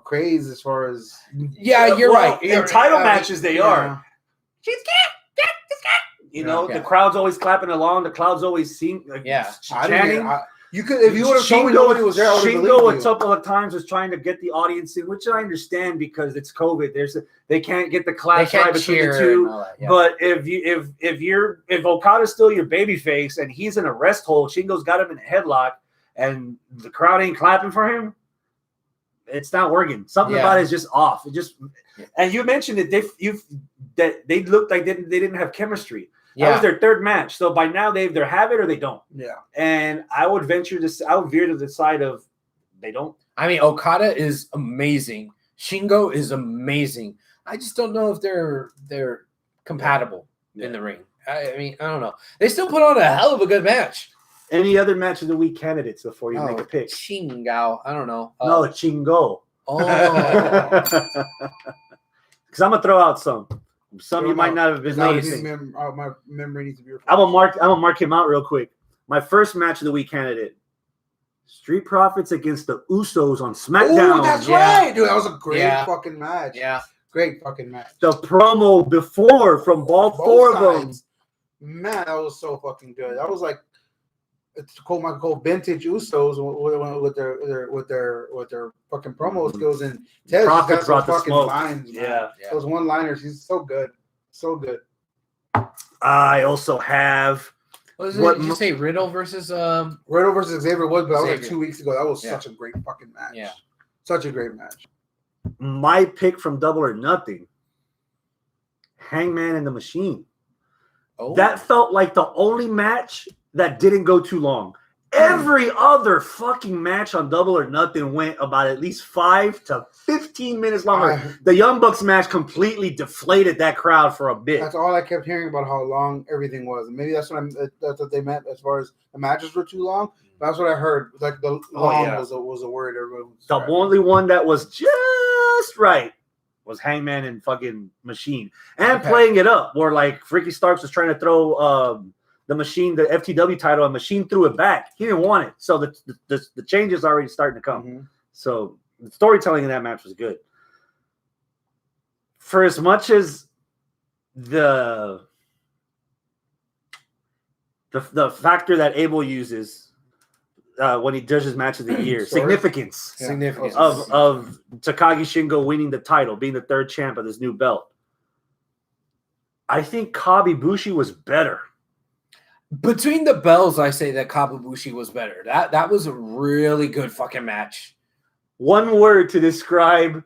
crazy as far as you're right. In title matches, they are. She's the crowd's always clapping along. The crowd's always chanting. You could, if you would have told me nobody was there, I would have believed you. Shingo a couple of times was trying to get the audience in, which I understand because it's COVID. They can't get the clash right between the two. Yeah. But if Okada's still your babyface and he's in a rest hold, Shingo's got him in a headlock, and the crowd ain't clapping for him, it's not working. Something about it is just off. And you mentioned that they looked like they didn't have chemistry. Yeah. That was their third match. So by now they either have it or they don't. Yeah. And I would veer to the side of they don't. I mean, Okada is amazing. Shingo is amazing. I just don't know if they're compatible in the ring. I mean, I don't know. They still put on a hell of a good match. Any other match of the week candidates before you make a pick? Shingo. I don't know. No, Shingo. Oh. Because I'm going to throw out some. Some you might not have been noticing. My memory needs to be. I'm gonna mark him out real quick. My first match of the week candidate: Street Profits against the Usos on SmackDown. Oh, that's right, dude. That was a great fucking match. Yeah, great fucking match. The promo before from both four of them. Man, that was so fucking good. That was like it's Michael Cole vintage Usos with their fucking promo skills, and Ted's got some fucking lines. Yeah, those one-liners. He's so good, so good. I also have. Did you say Riddle versus Xavier Woods? But that was like 2 weeks ago. That was such a great fucking match. Yeah, such a great match. My pick from Double or Nothing: Hangman and the Machine. Oh. That felt like the only match that didn't go too long. Every other fucking match on Double or Nothing went about at least 5 to 15 minutes longer. The Young Bucks match completely deflated that crowd for a bit. That's all I kept hearing about how long everything was. And maybe that's what they meant as far as the matches were too long. That's what I heard. Like the long was a word. The only one that was just right was Hangman and fucking Machine. And playing it up where like Ricky Starks was trying to throw the FTW title, and Machine threw it back. He didn't want it. So the change is already starting to come. Mm-hmm. So the storytelling in that match was good. For as much as the factor that Abel uses when he judges match of the year, significance of Takagi Shingo winning the title, being the third champ of this new belt. I think Kabibushi was better. Between the bells, I say that Kabibushi was better. That was a really good fucking match. One word to describe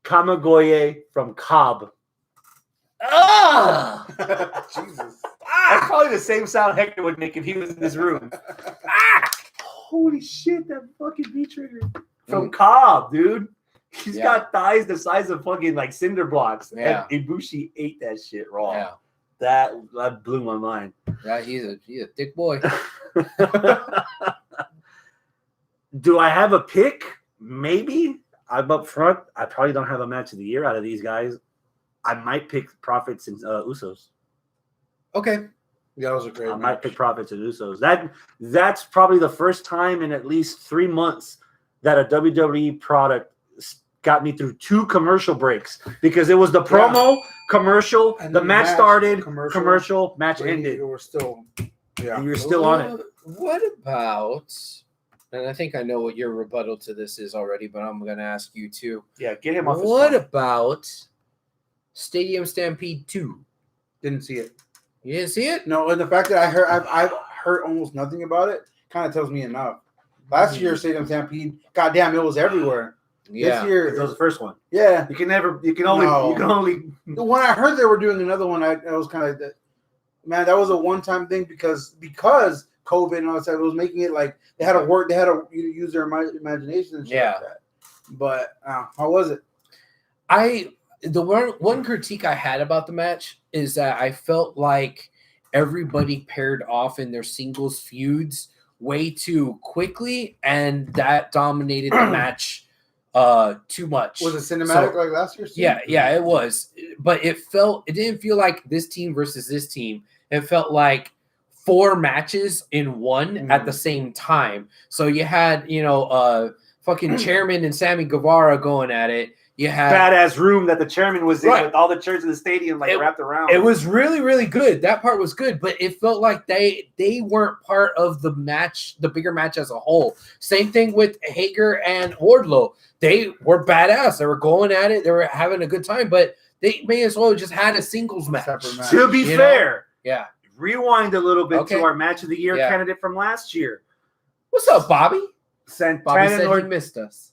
Kamigoye from Cobb. Ah! Jesus. That's probably the same sound Hector would make if he was in this room. Holy shit, that fucking V-trigger. From Cobb, dude. He's got thighs the size of fucking like cinder blocks. Yeah. And Ibushi ate that shit raw. Yeah. That blew my mind. Yeah, he's a thick boy. Do I have a pick? Maybe. I'm up front. I probably don't have a match of the year out of these guys. I might pick Profits and Usos. Okay. Yeah, that was a great I match. might pick Profits and Usos. That's probably the first time in at least 3 months that a WWE product got me through 2 commercial breaks, because it was the promo, commercial, and the then match started, commercial, match ended. You were still, And you're still on it. What about, and I think I know what your rebuttal to this is already, but I'm going to ask you too. Yeah, get him off his What phone. about Stadium Stampede 2? Didn't see it. You didn't see it? No, and the fact that I've heard almost nothing about it kind of tells me enough. Last year, Stadium Stampede, goddamn, it was everywhere. Yeah. This year, That was the first one. yeah. You can only. When I heard they were doing another one, I was kind of, man, that was a one-time thing because COVID and all that stuff, it was making it like they had to use their imagination and shit like that. But how was it? The one critique I had about the match is that I felt like everybody paired off in their singles feuds way too quickly, and that dominated the match too much. Was it cinematic like last year? Yeah, it was. But it didn't feel like this team versus this team. It felt like 4 matches in one at the same time. So you had, fucking Chairman and Sammy Guevara going at it. You had badass room that the chairman was in with all the chairs in the stadium wrapped around. It was really, really good. That part was good, but it felt like they weren't part of the match, the bigger match as a whole. Same thing with Hager and Wardlow. They were badass. They were going at it. They were having a good time, but they may as well just had a singles match. To be fair, rewind a little bit to our match of the year candidate from last year. What's up, Bobby? Bobby said he missed us.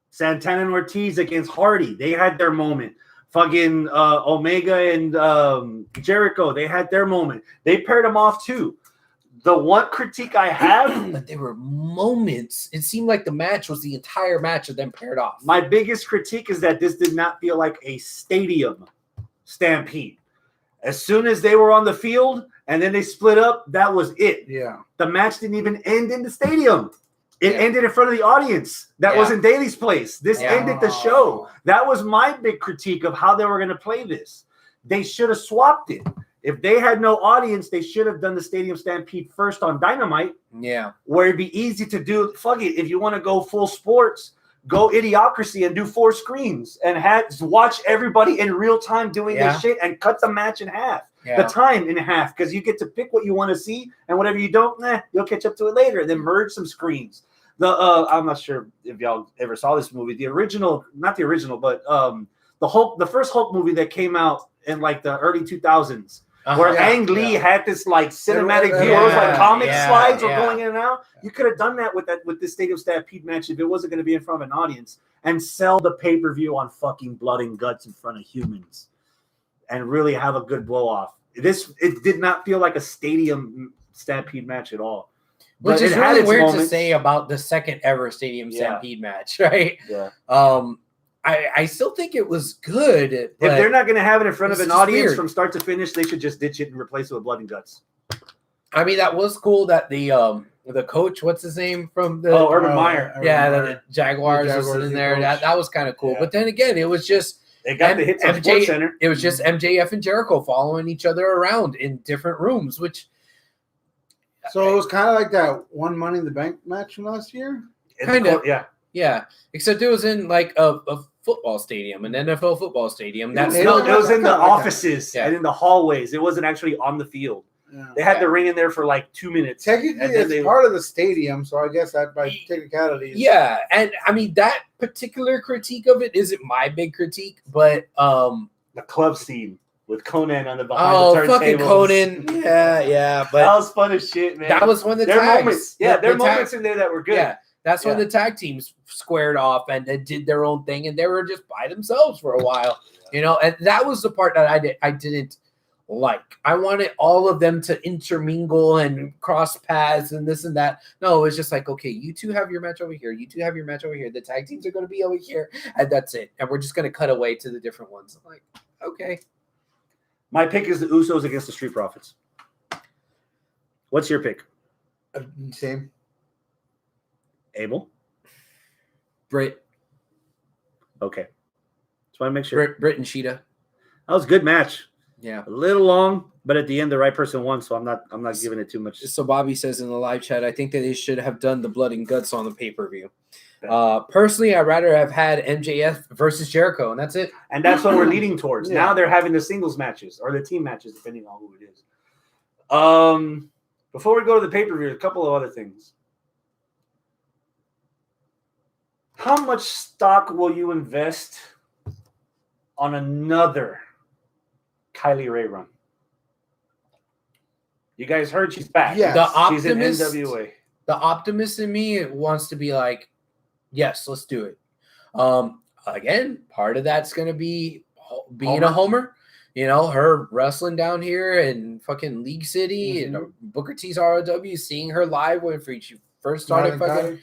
Santana and Ortiz against Hardy. They had their moment. Fucking Omega and Jericho. They had their moment. They paired them off too. The one critique I have, but they were moments. It seemed like the match was the entire match of them paired off. My biggest critique is that this did not feel like a stadium stampede. As soon as they were on the field and then they split up, that was it. Yeah. The match didn't even end in the stadium. It ended in front of the audience. That wasn't Daly's place. This ended the show. That was my big critique of how they were going to play this. They should have swapped it. If they had no audience, they should have done the Stadium Stampede first on Dynamite. Yeah. Where it'd be easy to do. Fuck it. If you want to go full sports, go Idiocracy and do 4 screens and watch everybody in real time doing this shit and cut the match in half. The time in half, because you get to pick what you want to see, and whatever you don't, you'll catch up to it later. And then merge some screens. I'm not sure if y'all ever saw this movie. The original, not the original, but the first Hulk movie that came out in like the early 2000s, where Ang Lee had this like cinematic view, like comic slides were going in and out. You could have done that with this Stadium Stampede match if it wasn't going to be in front of an audience, and sell the pay-per-view on fucking blood and guts in front of humans, and really have a good blow off. It did not feel like a Stadium Stampede match at all. Which is really weird to say about the second ever Stadium Stampede match, right? Yeah. I still think it was good. If they're not going to have it in front of an audience from start to finish, they should just ditch it and replace it with blood and guts. I mean, that was cool that the coach, what's his name from the Urban Meyer. The Jaguars was in there. That was kind of cool. Yeah. But then again, it was just they got the hits on Sports Center. It was just MJF and Jericho following each other around in different rooms, which So it was kind of like that one Money in the Bank match from last year. Kind of, yeah. Yeah, except it was in like a football stadium, an NFL football stadium. That's It not was in the kinda like that. offices Yeah. and in the hallways. It wasn't actually on the field. Yeah. They had the ring in there for like 2 minutes. Technically, and then it's part of the stadium, so I guess that by technicalities. Yeah, and I mean that particular critique of it isn't my big critique, but the club scene with Conan on the behind the turntables. fucking Conan, yeah, but that was fun as shit, man. that was when the there are tags, moments, there are the moments in there that were good. Yeah, that's when Yeah. the tag teams squared off and did their own thing, and they were just by themselves for a while, you know. And that was the part that I didn't like. I wanted all of them to intermingle and cross paths and this and that. No, it's just like, okay, you two have your match over here, you two have your match over here. The tag teams are going to be over here, and that's it. And we're just going to cut away to the different ones. I'm like, okay. My pick is the Usos against the Street Profits. What's your pick? Same. Abel? Britt Okay. Just want to make sure. and Sheeta. That was a good match. Yeah. A little long, but at the end the right person won, so I'm not giving it too much. So Bobby says in the live chat, I think that they should have done the blood and guts on the pay-per-view. Personally, I'd rather have had MJF versus Jericho, and that's it. And that's what we're leading towards. Yeah. Now they're having the singles matches or the team matches, depending on who it is. Before we go to the pay-per-view, a couple of other things. How much stock will you invest on another Kylie Ray run? You guys heard she's back. Yeah. She's in Optimist, NWA. the optimist in me wants to be like, yes, let's do it. Again, part of that's going to be being a homer. You know, her wrestling down here in fucking League City and Booker T's ROW, seeing her live when she first started fucking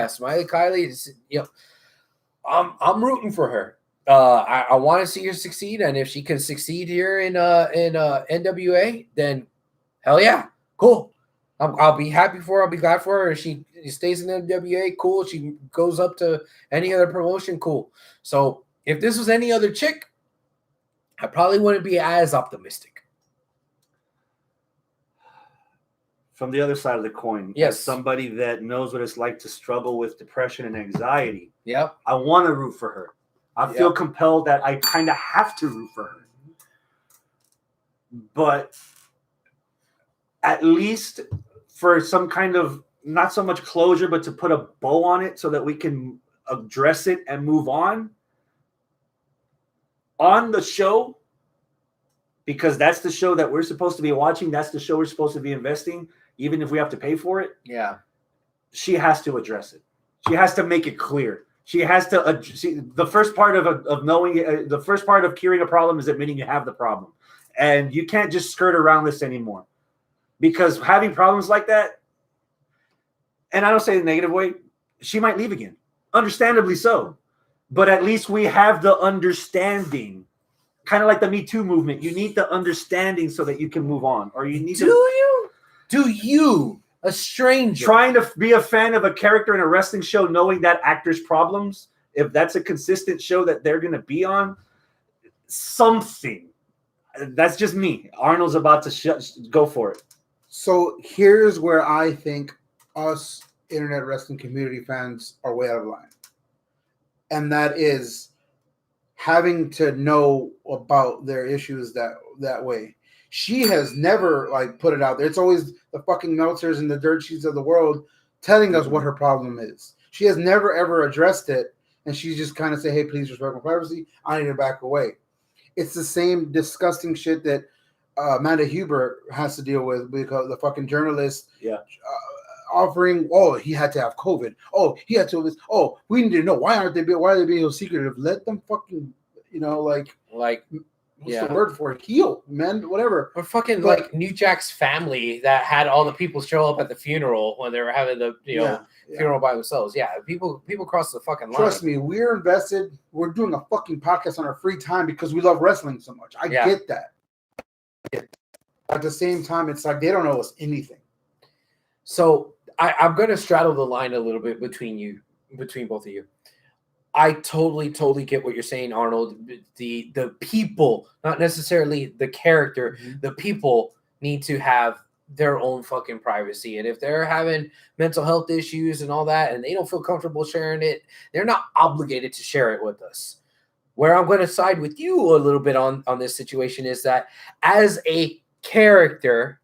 Smiley Kylie. You know, I'm rooting for her. I want to see her succeed, and if she can succeed here in NWA, then hell yeah, cool. I'll be happy for her. I'll be glad for her. If she stays in NWA, cool. She goes up to any other promotion, cool. So if this was any other chick, I probably wouldn't be as optimistic. From the other side of the coin, yes, as somebody that knows what it's like to struggle with depression and anxiety, yep, I want to root for her. I feel compelled that I kind of have to root for her. But at least for some kind of, not so much closure, but to put a bow on it so that we can address it and move on the show, because that's the show that we're supposed to be watching. That's the show we're supposed to be investing, even if we have to pay for it. Yeah. She has to address it. She has to make it clear. She has to see the first part of knowing the first part of curing a problem is admitting you have the problem, and you can't just skirt around this anymore, because having problems like that, and I don't say it in a negative way, she might leave again, understandably so, but at least we have the understanding, kind of like the Me Too movement. You need the understanding so that you can move on, or you need Do you? A stranger trying to be a fan of a character in a wrestling show, knowing that actor's problems, if that's a consistent show that they're going to be on, something. That's just me. Arnold's about to go for it. So here's where I think us internet wrestling community fans are way out of line. And that is having to know about their issues that way. She has never put it out there. It's always the fucking Meltzers and the dirt sheets of the world telling us what her problem is. She has never ever addressed it, and she just kind of say, "Hey, please respect my privacy. I need to back away." It's the same disgusting shit that Amanda Huber has to deal with, because the fucking journalist, offering, "Oh, he had to have COVID. Oh, he had to have this. Oh, we need to know why are they being so secretive? Let them fucking, what's the word for it? Heal, man, whatever." Or fucking New Jack's family that had all the people show up at the funeral when they were having the funeral by themselves. Yeah, people cross the fucking line. Trust me, we're invested. We're doing a fucking podcast on our free time because we love wrestling so much. I get that. At the same time, it's like they don't know us anything. So I'm going to straddle the line a little bit between both of you. I totally get what you're saying, Arnold. The people, not necessarily the character, the people need to have their own fucking privacy. And if they're having mental health issues and all that, and they don't feel comfortable sharing it, they're not obligated to share it with us. Where I'm going to side with you a little bit on this situation is that as a character,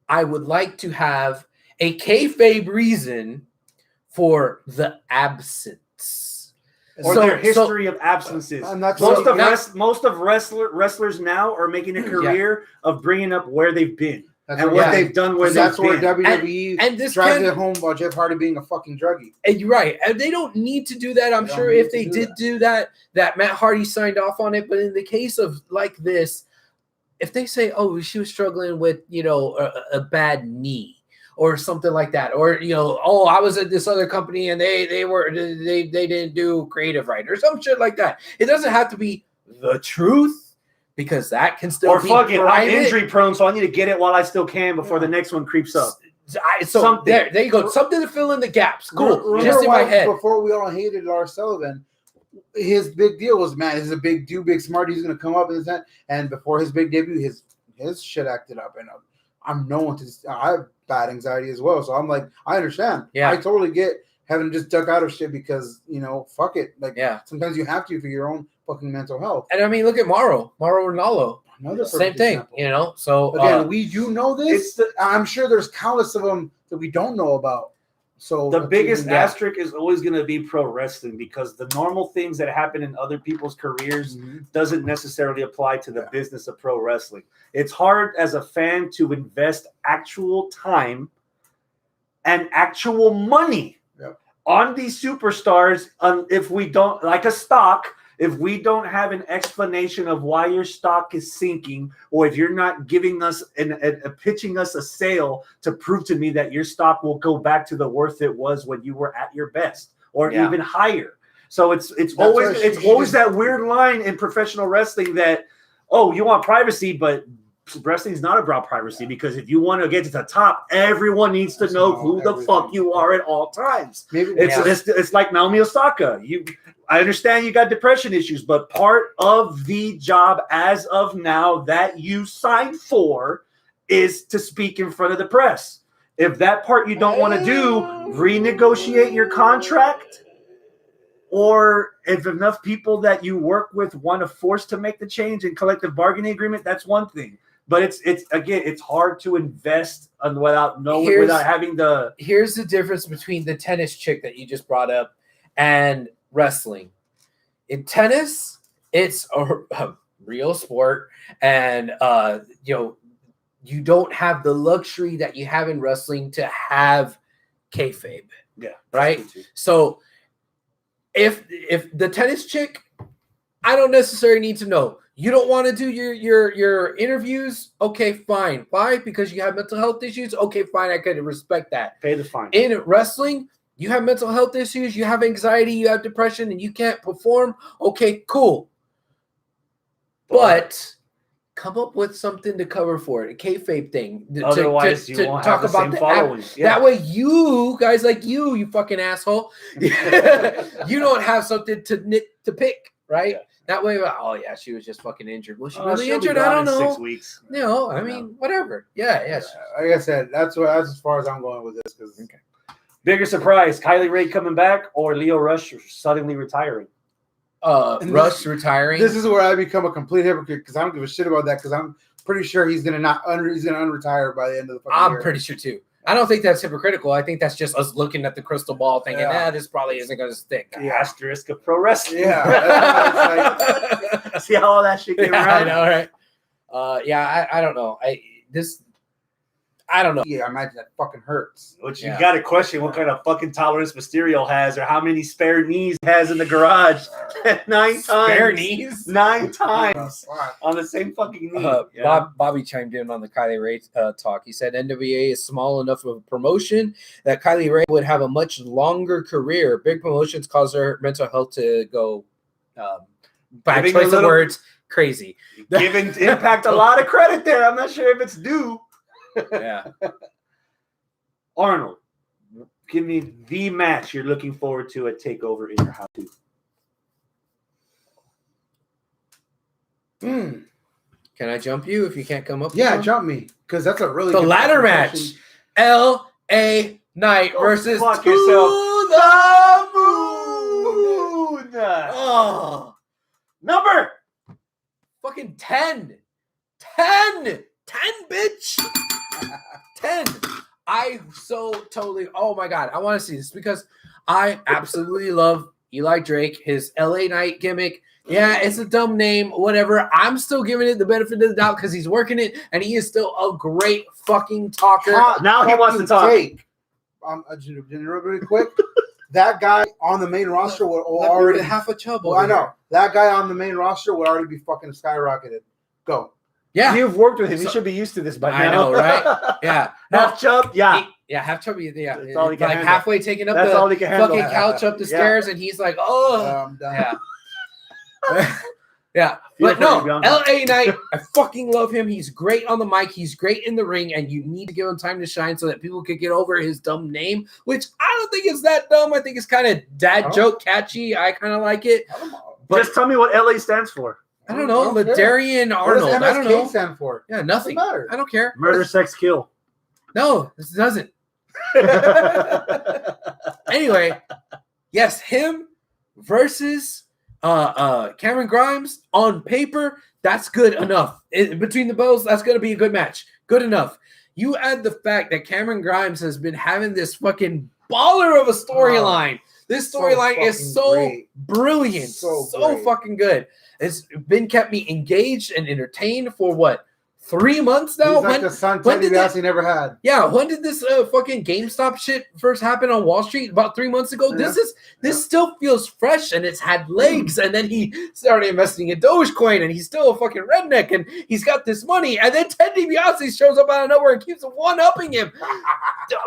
I would like to have a kayfabe reason for the absence. Or their history of absences. Most of wrestlers now are making a career of bringing up where they've been and what they've done where they've been. That's where WWE and this drives it home about Jeff Hardy being a fucking druggie. And you're right. And they don't need to do that. I'm sure if they did do that, that Matt Hardy signed off on it. But in the case of like this, if they say, oh, she was struggling with, a bad knee, or something like that, or oh, I was at this other company and they didn't do creative right, or some shit like that. It doesn't have to be the truth, because that can still be fucking I'm injury prone, so I need to get it while I still can before the next one creeps up. So there you go, something to fill in the gaps. Cool. Just in my head. Before we all hated Lars Sullivan, his big deal was, man, he's a big smart. He's gonna come up and that. And before his big debut, his shit acted up, and I'm known to. I have bad anxiety as well, so I'm like, I understand. Yeah, I totally get having just duck out of shit because fuck it. Like, sometimes you have to for your own fucking mental health. And I mean, look at Mauro Ranallo. Same thing, example. So again, you know this. I'm sure there's countless of them that we don't know about. So the biggest asterisk is always going to be pro wrestling, because the normal things that happen in other people's careers doesn't necessarily apply to the business of pro wrestling. It's hard as a fan to invest actual time and actual money on these superstars if we don't, like a stock. If we don't have an explanation of why your stock is sinking, or if you're not giving us pitching us a sale to prove to me that your stock will go back to the worth it was when you were at your best, or even higher. So it's always that weird line in professional wrestling that, oh, you want privacy, but wrestling is not about privacy, because if you want to get to the top, everyone needs to know who the fuck you are at all times. It's like Naomi Osaka. I understand you got depression issues, but part of the job as of now that you signed for is to speak in front of the press. If that part you don't want to do, renegotiate your contract. Or if enough people that you work with want to force to make the change in collective bargaining agreement, that's one thing. But it's hard to invest without having the. Here's the difference between the tennis chick that you just brought up and wrestling. In tennis, it's a real sport, and you don't have the luxury that you have in wrestling to have kayfabe. Yeah, right. So if the tennis chick, I don't necessarily need to know. You don't want to do your interviews? Okay, fine. Why? Because you have mental health issues? Okay, fine. I can respect that. Pay the fine. In wrestling, you have mental health issues, you have anxiety, you have depression, and you can't perform? Okay, cool. But come up with something to cover for it, a kayfabe thing. Otherwise, you won't talk have the same following. That way, you guys like you fucking asshole, you don't have something to pick, right? Yeah. That way, she was just fucking injured. Was she really injured? I don't know. 6 weeks. I mean, whatever. Yeah. Like I said, that's as far as I'm going with this. Okay. Bigger surprise: Kylie Ray coming back, or Lio Rush suddenly retiring? Rush retiring. This is where I become a complete hypocrite, because I don't give a shit about that, because I'm pretty sure he's gonna unretire by the end of the fucking year. I'm pretty sure too. I don't think that's hypocritical. I think that's just us looking at the crystal ball thinking, this probably isn't going to stick. The asterisk of pro wrestling. Yeah. See how all that shit came around? I know, right? I don't know. I don't know. Yeah, I imagine that fucking hurts. Which you got to question what kind of fucking tolerance Mysterio has, or how many spare knees he has in the garage. 9 times. Spare knees? 9 times on the same fucking knee. Bobby chimed in on the Kylie Ray talk. He said NWA is small enough of a promotion that Kylie Ray would have a much longer career. Big promotions cause her mental health to go, by choice of words, crazy. Giving Impact a lot of credit there. I'm not sure if it's due. Yeah. Arnold, give me the match you're looking forward to at TakeOver in your house. Can I jump you if you can't come up? Yeah, with one? jump me, because that's a really The good ladder fucking match. question. L.A. Knight versus fuck To yourself. the Moon. Oh, Number. fucking 10. 10, bitch. 10. I so totally. Oh my god, I want to see this because I absolutely love Eli Drake, his LA Knight gimmick. Yeah, it's a dumb name, whatever. I'm still giving it the benefit of the doubt because he's working it, and he is still a great fucking talker. Now he wants to talk. Really quick. That guy on the main roster will already half a chub. Well, I know that guy on the main roster would already be fucking skyrocketed. Go. Yeah, You've worked with him. You should be used to this by now. I know, right? Yeah. Half chub. Yeah. Half chubby. Yeah, That's all he can like handle. halfway taking up That's all he the can handle. fucking couch up the stairs, and he's like, "Oh, I'm done. yeah." Yeah, Feel but for no, you, Bianca. LA Knight, I fucking love him. He's great on the mic. He's great in the ring, and you need to give him time to shine so that people could get over his dumb name, which I don't think is that dumb. I think it's kind of dad joke catchy. I kind of like it. But Just tell me what LA stands for. I don't know. I don't care. Ladarian Arnold. What does I don't know. MSK stand for? Yeah, nothing. Doesn't matter. I don't care. Murder, sex, kill. No, this doesn't. Anyway, yes, him versus Cameron Grimes on paper, that's good enough. Between the bows, that's going to be a good match. Good enough. You add the fact that Cameron Grimes has been having this fucking baller of a storyline. This storyline is so great. brilliant, So so great. fucking good. It's been kept me engaged and entertained for what, 3 months now? He's like the son when Teddy did that- DiBiase never had. Yeah, when did this fucking GameStop shit first happen on Wall Street? About 3 months ago. Yeah. This still feels fresh and it's had legs. And then he started investing in Dogecoin and he's still a fucking redneck and he's got this money. And then Ted DiBiase shows up out of nowhere and keeps one-upping him.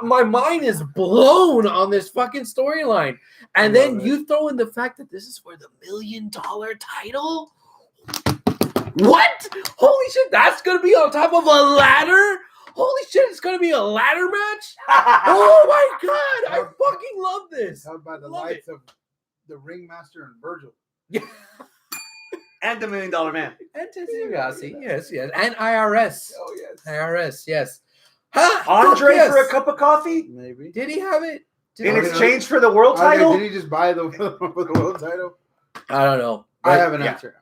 My mind is blown on this fucking storyline. And then you throw in the fact that this is for the $1 million title. What? Holy shit, that's going to be on top of a ladder? Holy shit, it's going to be a ladder match? Oh my god, I fucking love this. Held by the Love lights of the ringmaster and Virgil. Yeah. And the $1 Million Man. And Ted DiBiase, yes. And IRS. Oh yes. IRS, yes. Huh? Andre Yes. for a cup of coffee Maybe. Did he have it? in he- exchange for the world title. Did he just buy the world title? I don't know. I have an Yeah. answer.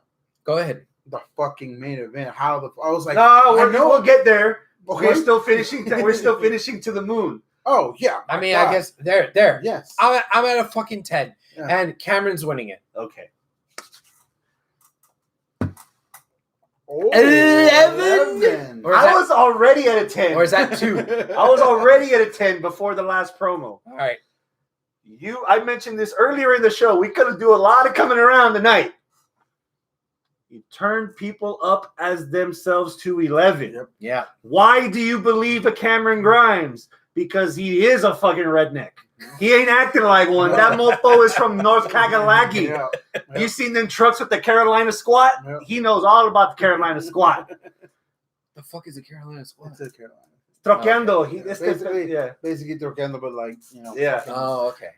Go ahead. The fucking main event. How the I was like, No, I know. we'll get there. Okay. We're still finishing. We're still finishing to the moon. Oh yeah. I mean, God. I guess there. Yes. I'm at a fucking 10. Yeah. And Cameron's winning it. Okay. Oh, 11? Or is I that- was already at a 10. Or is that 2? I was already at a 10 before the last promo. All right. I mentioned this earlier in the show. We could do a lot of coming around tonight. You turn people up as themselves to 11. Yep. Yeah. Why do you believe a Cameron Grimes? Because he is a fucking redneck. He ain't acting like one. That mofo is from North Kakalaki. Yeah. You seen them trucks with the Carolina squat? Yeah. He knows all about the Carolina squat. The fuck is a Carolina squad? It's a Carolina. Troqueando. Basically troqueando, but like, you know. Yeah. fucking- Oh, okay.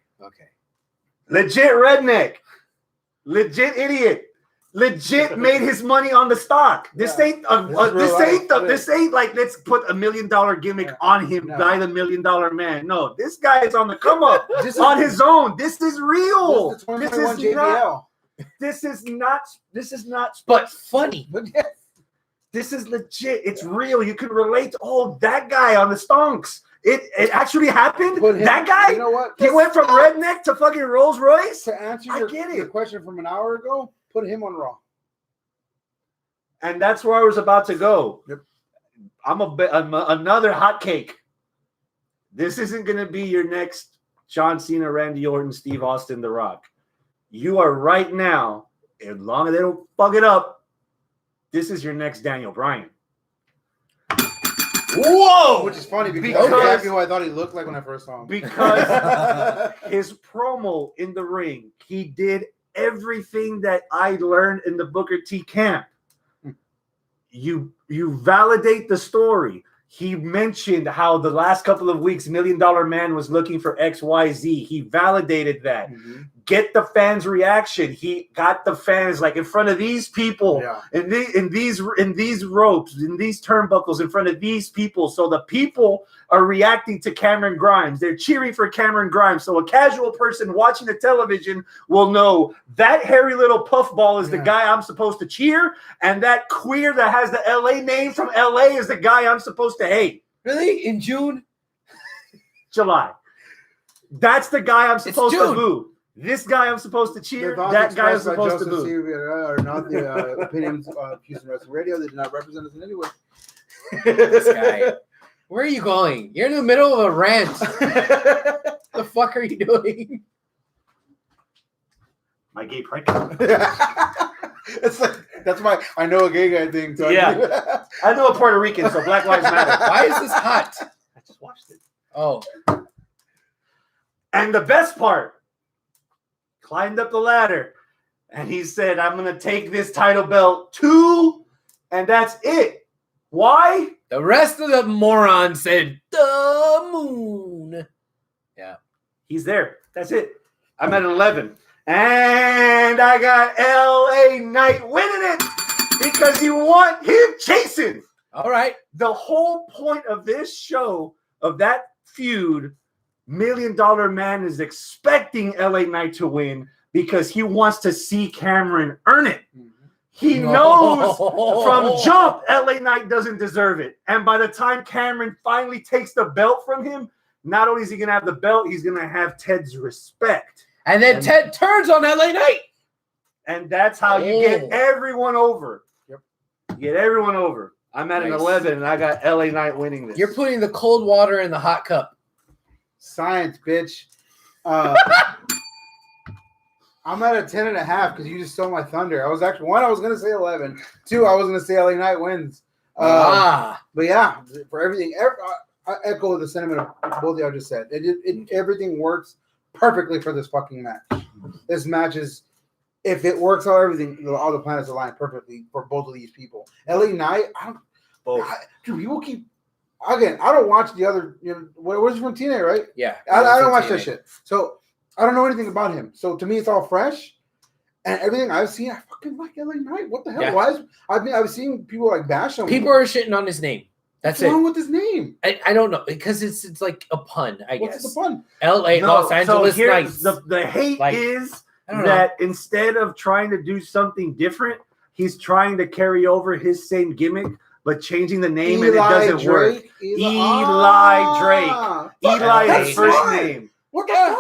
Legit redneck. Legit idiot. Legit made his money on the stock. This Yeah. ain't This is real life. like let's put $1 million gimmick Yeah. on him No. by the $1 Million Man. No, this guy is on the come up This is- on his own. This is real. This is the This 2021 is not. JBL. This is not. But funny. But yes. This is legit. It's real. You can relate to that guy on the stonks. It actually happened. Put him- That guy. You know what? He went from redneck to fucking Rolls Royce. To answer I your, get it. your question from an hour ago, put him on Raw. And that's where I was about to go. Yep. I'm another hot cake. This isn't going to be your next John Cena, Randy Orton, Steve Austin, The Rock. You are right now, as long as they don't fuck it up, this is your next Daniel Bryan. Whoa! Which is funny because Because- that's exactly who I thought he looked like when I first saw him. Because his promo in the ring, he did everything that I learned in the Booker T camp. You validate the story. He mentioned how the last couple of weeks, $1 Million Man was looking for XYZ. He validated that. Mm-hmm. Get the fans' reaction. He got the fans like in front of these people, in these ropes, in these turnbuckles, in front of these people. So the people are reacting to Cameron Grimes. They're cheering for Cameron Grimes. So a casual person watching the television will know that hairy little puffball is the guy I'm supposed to cheer, and that queer that has the LA name from LA is the guy I'm supposed to hate. Really? In June? July. That's the guy I'm supposed to boo. This guy I'm supposed to cheer. That guy I'm supposed to boo. Are not the opinions of Houston Wrestling Radio. They do not represent us in any way. This guy. Where are you going? You're in the middle of a rant. What the fuck are you doing? My gay pride. It's like that's my I know a gay guy thing. So yeah, I know a Puerto Rican, so Black Lives Matter. Why is this hot? I just watched it. Oh, and the best part, climbed up the ladder, and he said, "I'm gonna take this title belt too," and that's it. Why? The rest of the morons said the moon. Yeah, he's there. That's it. I'm at 11. And I got LA Knight winning it because you want him chasing. All right. The whole point of this show, of that feud, $1 Million Man is expecting LA Knight to win because he wants to see Cameron earn it. He knows from jump LA Knight doesn't deserve it. And by the time Cameron finally takes the belt from him, not only is he going to have the belt, he's going to have Ted's respect. And then Ted turns on LA Knight. And that's how you get everyone over. Yep. You get everyone over. I'm at an 11, and I got LA Knight winning this. You're putting the cold water in the hot cup. Science, bitch. I'm at a 10.5 because you just stole my thunder. I was actually I was going to say 11. 2, I was going to say LA Knight wins. But yeah, for everything, I echo the sentiment of both of y'all just said. Everything works perfectly for this fucking match. This match is, if it works out, all the planets align perfectly for both of these people. LA Knight, people keep, again, I don't watch the other, where's he from, TNA, right? Yeah. I don't watch that shit. So I don't know anything about him. So to me, it's all fresh. And everything I've seen, I fucking like LA Knight. What the hell? Yeah. I've seen people like bash him. People are shitting on his name. That's What's wrong with his name? I don't know, because it's like a pun, I guess. What's the pun? L.A. Los Angeles Knights. The hate is that instead of trying to do something different, he's trying to carry over his same gimmick, but changing the name, and it doesn't work. Eli Drake. Eli is first name. What the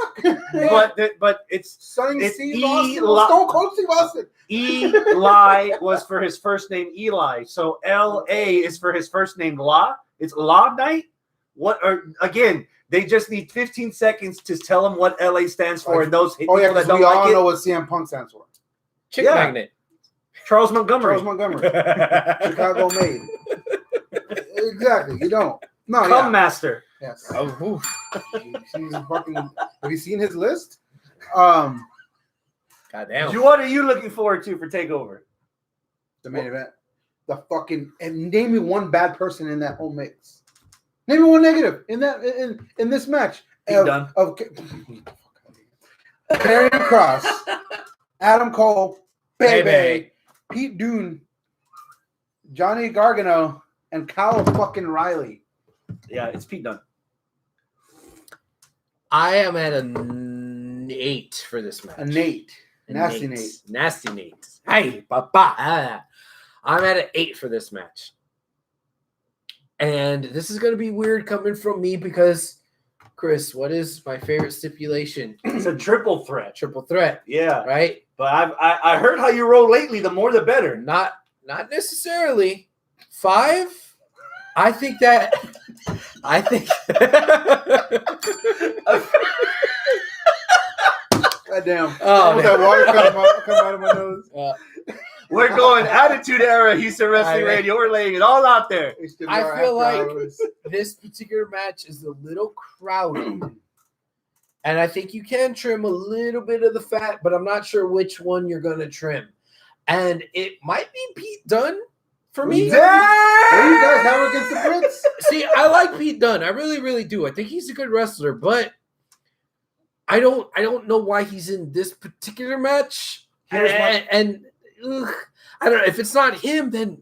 fuck? But it's Steve Austin. Stone Cold Steve Austin. Eli was for his first name Eli, so L.A. is for his first name La. It's La Knight. Again? They just need 15 seconds to tell them what L.A. stands for, and those people that don't like it. We all know what CM Punk stands for. Chick Magnet. Charles Montgomery. Chicago made. Exactly. You don't. No. Come Master. Yes. Oh. Have you seen his list? Goddamn. What are you looking forward to for TakeOver? The main event. And name me one bad person in that whole mix. Name me one negative in this match. Done. Karrion Kross, Adam Cole, Bebe, Pete Dunne, Johnny Gargano, and Kyle fucking Riley. Yeah, it's Pete Dunne. I am at an 8 for this match. An 8. Nasty Nate. Nasty Nate. Hey, papa. I'm at an 8 for this match. And this is going to be weird coming from me because, Chris, what is my favorite stipulation? It's a triple threat. Triple threat. Yeah. Right? But I heard how you roll lately. The more the better. Not necessarily. 5? I think. Goddamn. Oh, that water come out of my nose. We're going Attitude Era Houston Wrestling Radio. We're laying it all out there. I feel like this particular match is a little crowded. And I think you can trim a little bit of the fat, but I'm not sure which one you're going to trim. And it might be Pete Dunne for me. What do you guys have against the Brits? See, I like Pete Dunne. I really, really do. I think he's a good wrestler, but I don't know why he's in this particular match. And ugh, I don't know. If it's not him, then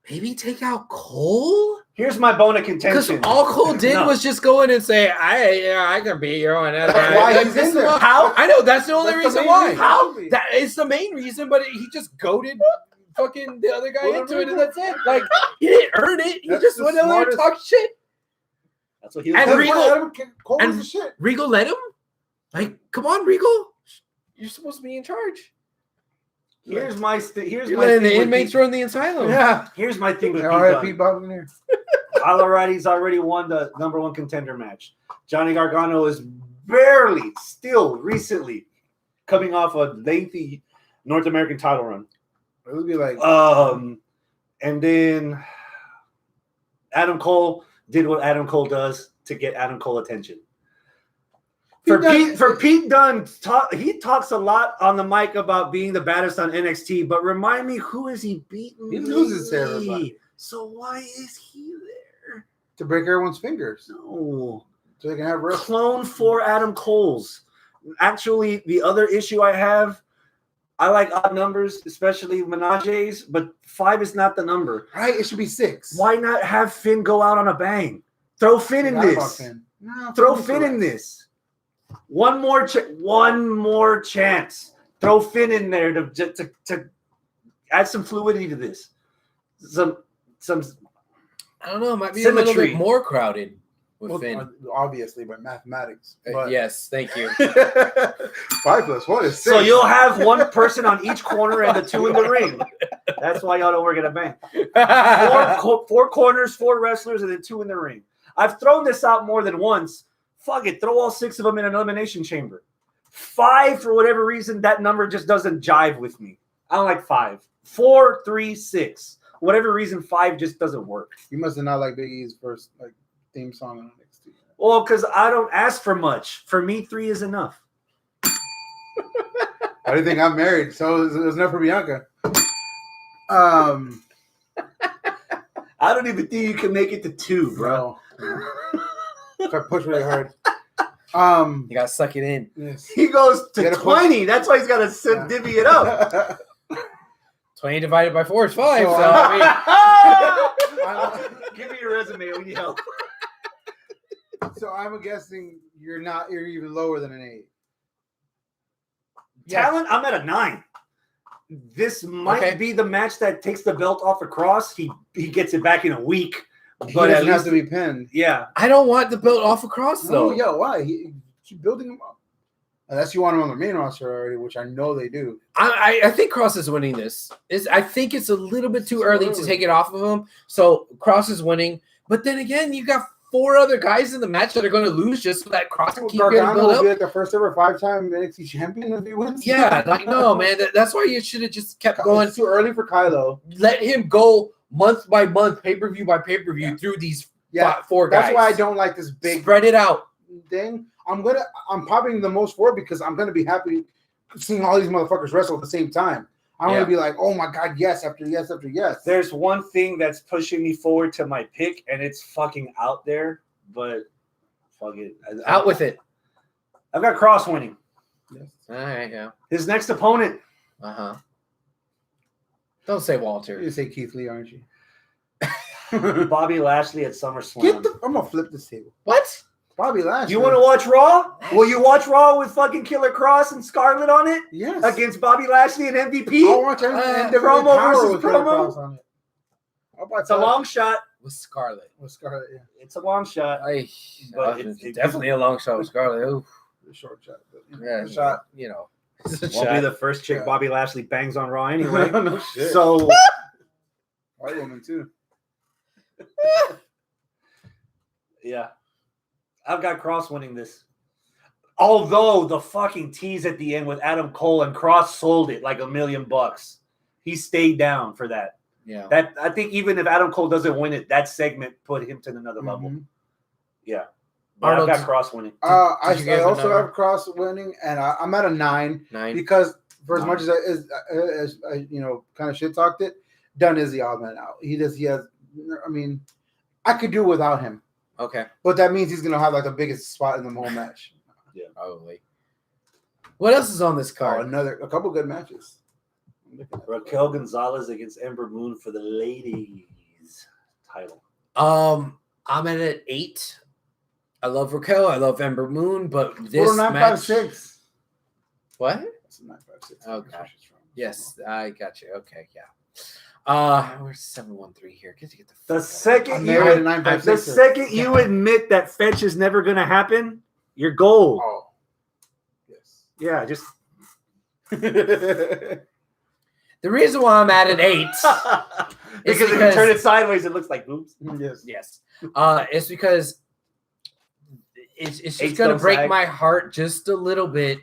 maybe take out Cole. Here's my bone of Because contention. all Cole did was just go in and say, I can beat you on that. That's why he's in there. How? I know that's the only reason why. How? That is the main reason, but he just goaded fucking the other guy into it, and that's it. Like, he didn't earn it. He That's just the went in there and smartest- talked shit. That's what he And was. Regal- Cole and- was the shit. Regal let him? Like, come on, Regal. You're supposed to be in charge. Here's my here's You're my letting thing the with inmates Pete- run the asylum. Yeah. Here's my thing with Pete R.I.P. Dunne. Bob in here. Alrighty's already won the number 1 contender match. Johnny Gargano is barely, still recently, coming off a lengthy North American title run. It would be like, And then Adam Cole did what Adam Cole does to get Adam Cole attention. For Pete Dunne, he talks a lot on the mic about being the baddest on NXT, but remind me, who is he beating? he loses to lately? everybody So why is he there? to break everyone's fingers No. so they can have rest. Clone 4 Adam Cole's. Actually, the other issue I have, I like odd numbers, especially Menage's, but 5 is not the number. Right? It should be 6. Why not have Finn go out on a bang? Throw Finn in Forgot about this. Finn. No, Throw Finn's Finn the in rest. this. One more chance. Throw Finn in there to add some fluidity to this. Some I don't know. It might be a little Symmetry. bit more crowded with Well, Finn. obviously, by mathematics. But Yes, thank you. 5 plus 1 is 6. So you'll have one person on each corner and the 2 in the ring. That's why y'all don't work at a bank. Four corners, 4 wrestlers, and then 2 in the ring. I've thrown this out more than once. Fuck it, throw all 6 of them in an elimination chamber. 5, for whatever reason, that number just doesn't jive with me. I don't like 5. 4, 3, 6. Whatever reason, 5 just doesn't work. You must have not liked Big E's first theme song on NXT. Well, because I don't ask for much. For me, 3 is enough. I didn't think I'm married, so it was enough for Bianca. I don't even think you can make it to 2, bro. Bro. If I push really hard. You gotta suck it in. Yes. He goes to You gotta 20. That's why he's got to divvy it up. 20 divided by 4 is 5. So, So, I mean, Give me your resume. We need help. So I'm guessing you're even lower than an 8. Talent, I'm at a 9. This might be the match that takes the belt off of Cross. He gets it back in a week. He But at doesn't have least, to be pinned. yeah. I don't want the belt off across though. No, yeah, why? Keep building him up. Unless you want him on the main roster already, which I know they do. I think Cross is winning this. I think it's a little bit too early to take it off of him. So Cross is winning. But then again, you got 4 other guys in the match that are going to lose just so that Cross can keep getting Gargano built will be up. like the first ever 5-time NXT champion if he wins. Yeah, like no, man. That's why you should have just kept going. It's too early for Kylo. Let him go month by month, pay-per-view by pay-per-view through these 4 guys. That's why I don't like this big Spread it out. thing. I'm popping the most for it because I'm gonna be happy seeing all these motherfuckers wrestle at the same time. I'm gonna be like, oh my god, yes after yes after yes. There's one thing that's pushing me forward to my pick, and it's fucking out there, but fuck it. Out with it. I've got Cross winning. Yes. All right, yeah. His next opponent, Uh-huh. Don't say Walter. You say Keith Lee, aren't you? Bobby Lashley at SummerSlam. I'm gonna flip this table. What? Bobby Lashley. Do you want to watch Raw? Will you watch Raw with fucking Killer Cross and Scarlett on it? Yes. Against Bobby Lashley and MVP? I'll watch everything. promo versus with Killer promo? Cross on it. I'll watch It's a that. long shot. With Scarlett. With Scarlett, yeah. It's a long shot. But It's definitely a long shot with Scarlett. Ooh. The short shot. Yeah, shot. You know. It's a Won't be shot. the first chick Yeah. Bobby Lashley bangs on Raw anyway. No shit. So White woman too. yeah, I've got Cross winning this. Although the fucking tease at the end with Adam Cole and Cross sold it like $1 million. He stayed down for that. Yeah. That I think even if Adam Cole doesn't win it, that segment put him to another level. Mhm. Yeah, but I've Arnold- got Cross winning. I you give a also number? have Cross winning, and I'm at a 9 9. because for as Nine. much as I kind of shit talked it, done is the odd man out. He has. I mean, I could do without him. Okay. But that means he's gonna have like the biggest spot in the whole match. Yeah, probably. What else is on this card? A couple good matches. Raquel Gonzalez against Ember Moon for the ladies title. I'm at an 8. I love Raquel. I love Ember Moon, but this match. 956. What? That's a 956. Okay. Yes, I got you. Okay, yeah. Where's 713 here? Get The second you admit that fetch is never gonna happen, you're gold. Oh, yes. Yeah, just The reason why I'm at an 8 because if you turn it sideways, it looks like boobs. Yes. It's because it's just Eight's gonna don't break sag. my heart just a little bit,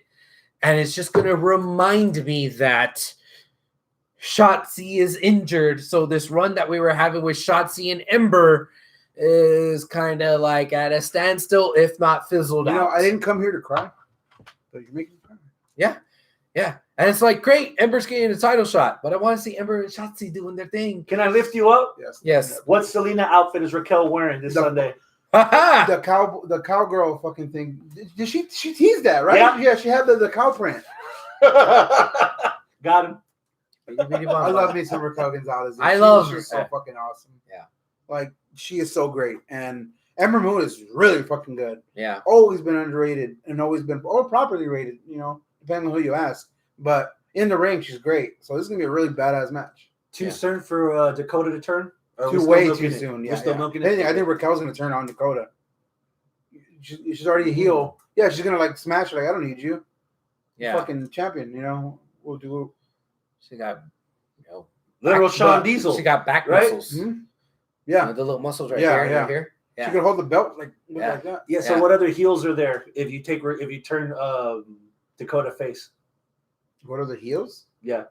and it's just gonna remind me that Shotzi is injured. So this run that we were having with Shotzi and Ember is kind of like at a standstill, if not fizzled out. I didn't come here to cry, but you're making me cry. Yeah. And it's like, great, Ember's getting a title shot, but I want to see Ember and Shotzi doing their thing. Can I lift you up? Yes. What Selena outfit is Raquel wearing this Sunday? The cowgirl fucking thing. Did she teased that, right? Yeah, she had the cow print. Got him. I love me some Raquel Gonzalez. She's so fucking awesome. Yeah. Like, she is so great. And Ember Moon is really fucking good. Yeah. Always been underrated and always been properly rated, depending on who you ask. But in the ring, she's great. So this is going to be a really badass match. Too soon for Dakota to turn? Way too soon. We're still milking it? I think Raquel's going to turn on Dakota. She's already a heel. Yeah, she's going to like smash her. Like, I don't need you. Yeah. Fucking champion, We'll do. She got, literal Shawn Diesel. She got back right? muscles. Mm-hmm. Yeah. The little muscles right Yeah, here. yeah. Right here. Yeah. She could hold the belt like that. Yeah. So what other heels are there if you turn Dakota face? What are the heels? Yeah.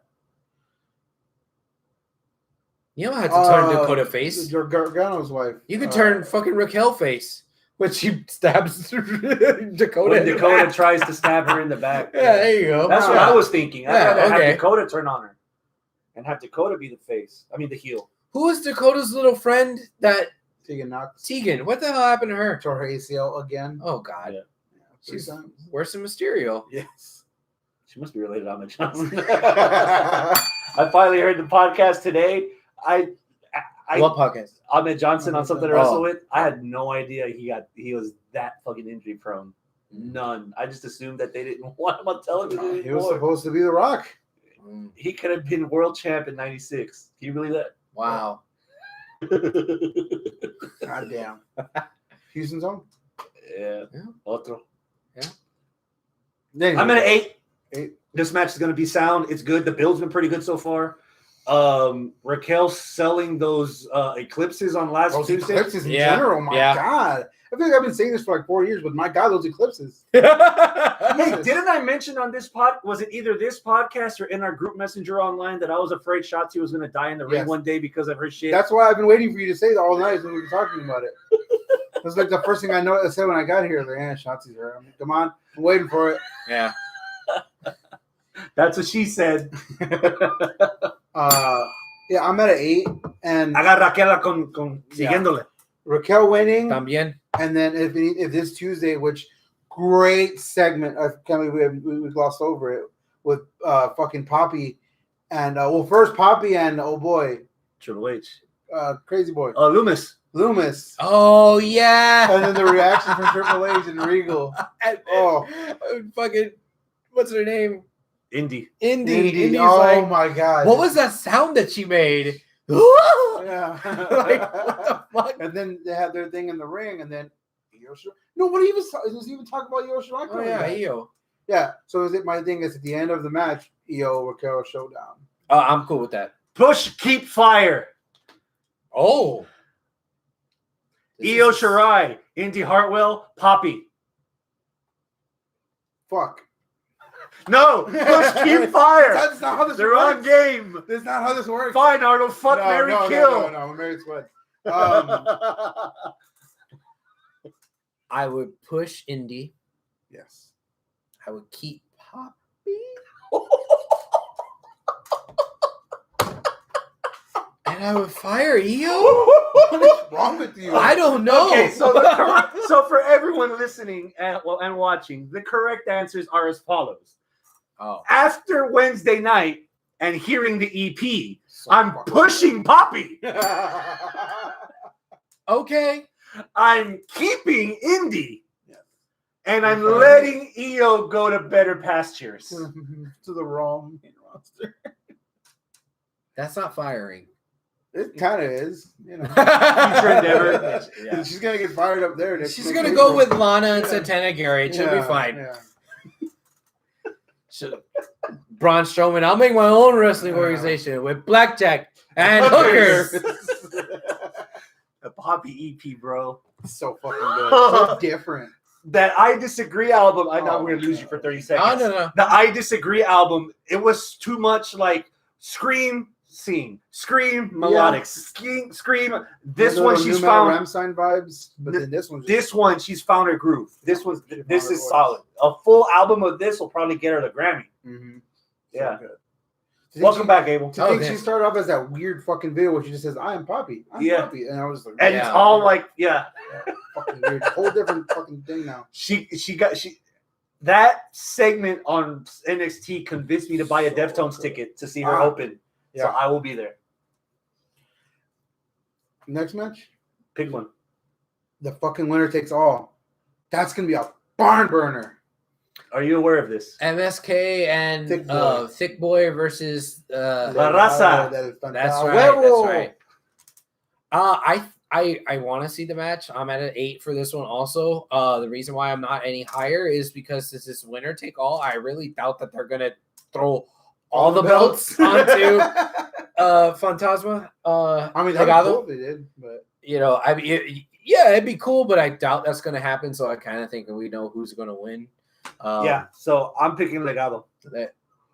You don't have to turn Dakota face. Gargano's wife. You could turn fucking Raquel face, when she stabs Dakota. When Dakota tries to stab her in the back. Yeah, there you go. That's what I was thinking. I'd rather have okay. Dakota turn on her and have Dakota be the face. I mean, the heel. Who is Dakota's little friend? That Tegan Knox. Tegan. What the hell happened to her? Tore her ACL again. Oh God. Yeah. She's worse than Mysterio. Yes. She must be related to Ahmed Johnson. I finally heard the podcast today. What podcast? Ahmed Johnson on something to wrestle with. I had no idea he was that fucking injury prone. None. I just assumed that they didn't want him on television anymore. He was supposed to be The Rock. He could have been world champ in '96. Can you believe that? Wow. God damn. Houston's home. Yeah. Otro. Yeah. Anyway, I'm at an 8. 8. This match is going to be sound. It's good. The build's been pretty good so far. Raquel selling those eclipses on last Tuesday. Eclipses in general, my God. I feel like I've been saying this for like 4 years, but my God, those eclipses. Hey, didn't I mention on this was it either this podcast or in our group messenger online that I was afraid Shotzi was going to die in the ring one day because of her shit? That's why I've been waiting for you to say that all night when we were talking about it. That's like the first thing I said when I got here. Like, Shotzi's her. I'm like, come on, I'm waiting for it. Yeah. That's what she said. Yeah, I'm at an 8, and I got Raquel con siguiéndole. Raquel winning. También. And then if this Tuesday, which great segment, I can't believe we glossed over it with fucking Poppy, and first Poppy and oh boy, Triple H, Crazy Boy, Loomis. Oh yeah. And then the reaction from Triple H and Regal. Fucking, what's her name? Indy. Oh my God. What was that sound that she made? Yeah. Like, what the fuck? And then they had their thing in the ring, and then nobody even talk about Io Shirai. Oh yeah, Io. Yeah. So my thing is at the end of the match, Io Raquel showdown. I'm cool with that. Push, keep fire. Oh. Io Shirai, Indy Hartwell, Poppy. Fuck. No, push, keep fire. That's not how this They're works. on game. That's not how this works. Fine, Arnold. Fuck, Mary, kill. No, Mary Sweat. I would push Indy. Yes. I would keep Poppy. I would fire Io. What is wrong with you? I don't know. Okay, so so for everyone listening and watching, the correct answers are as follows. Oh. After Wednesday night and hearing the EP, I'm pushing Poppy. Okay. I'm keeping Indy. Yeah. And I'm letting Io go to better pastures. To the wrong roster. That's not firing. It kind of is, you know. Future endeavor. Yeah. She's gonna get fired up there. She's gonna go with Lana and Santana Garrett. She'll be fine. Yeah. Braun Strowman, I'll make my own wrestling organization with blackjack and hookers. The Poppy EP, bro. So fucking good. So different. That I Disagree album. I know I'm going to lose you for 30 seconds. Oh, no. The I Disagree album, it was too much like scream, sing, scream, melodic, scream. This one she's found Ramstein vibes, but then this one she's found her groove. This is solid. A full album of this will probably get her the Grammy. Mm-hmm. Yeah. So Welcome back, Abel. To think she started off as that weird fucking video where she just says, "I am Poppy," Poppy, and I was like, and it's all like, fucking weird, whole different fucking thing now. That segment on NXT convinced me to buy a Deftones ticket to see her open. Yeah. So I will be there. Next match, pick one. The fucking winner takes all. That's gonna be a barn burner. Are you aware of this? MSK and Thick Boy versus La Raza. That's right. I want to see the match. I'm at an 8 for this one also. The reason why I'm not any higher is because this is winner take all. I really doubt that they're gonna throw all the belts onto Fantasma. I mean, Legado. They did, but I mean, it'd be cool, but I doubt that's gonna happen. So I kind of think we know who's gonna win. So I'm picking Legado.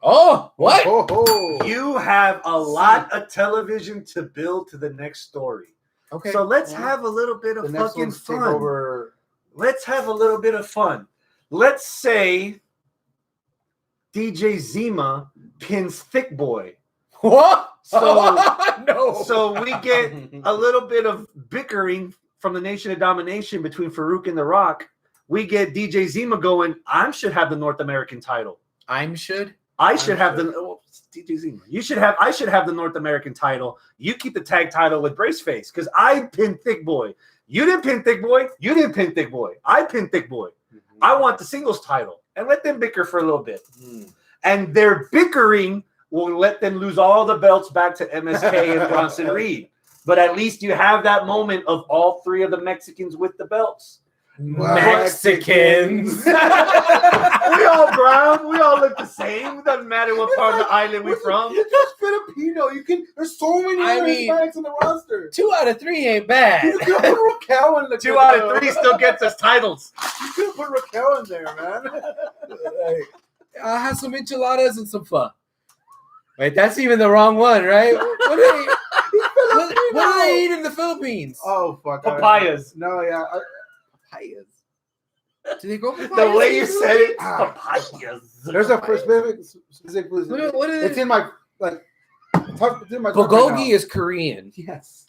Oh, what? You have a lot of television to build to the next story. Okay. So let's have a little bit of fucking fun. Let's have a little bit of fun. Let's say DJ Zima pins Thick Boy. What? So no. So we get a little bit of bickering from the Nation of Domination between Farouk and The Rock. We get DJ Zima going, I should have the North American title. I should have the DJ Zima. I should have the North American title. You keep the tag title with Braceface because I pinned Thick Boy. You didn't pin Thick Boy. You didn't pin Thick Boy. I pinned Thick Boy. Mm-hmm. I want the singles title and let them bicker for a little bit. Mm. And their bickering will let them lose all the belts back to MSK and Bronson Reed. But at least you have that moment of all three of the Mexicans with the belts. Mexicans. We all brown. We all look the same. It doesn't matter what part of the island we're from. You're just Filipino. There's so many Hispanics on the roster. 2 out of 3 ain't bad. You could put Raquel in the 2 out of 3 still gets us titles. You could put Raquel in there, man. I'll have some enchiladas and some pho. Wait, that's even the wrong one, right? What do they eat in the Philippines? Oh, fuck. Papayas. No, yeah. Papayas. Do they go papayas? The way you said it, papayas. There's a specific food. What is it? It's in my, bulgogi is Korean. Yes.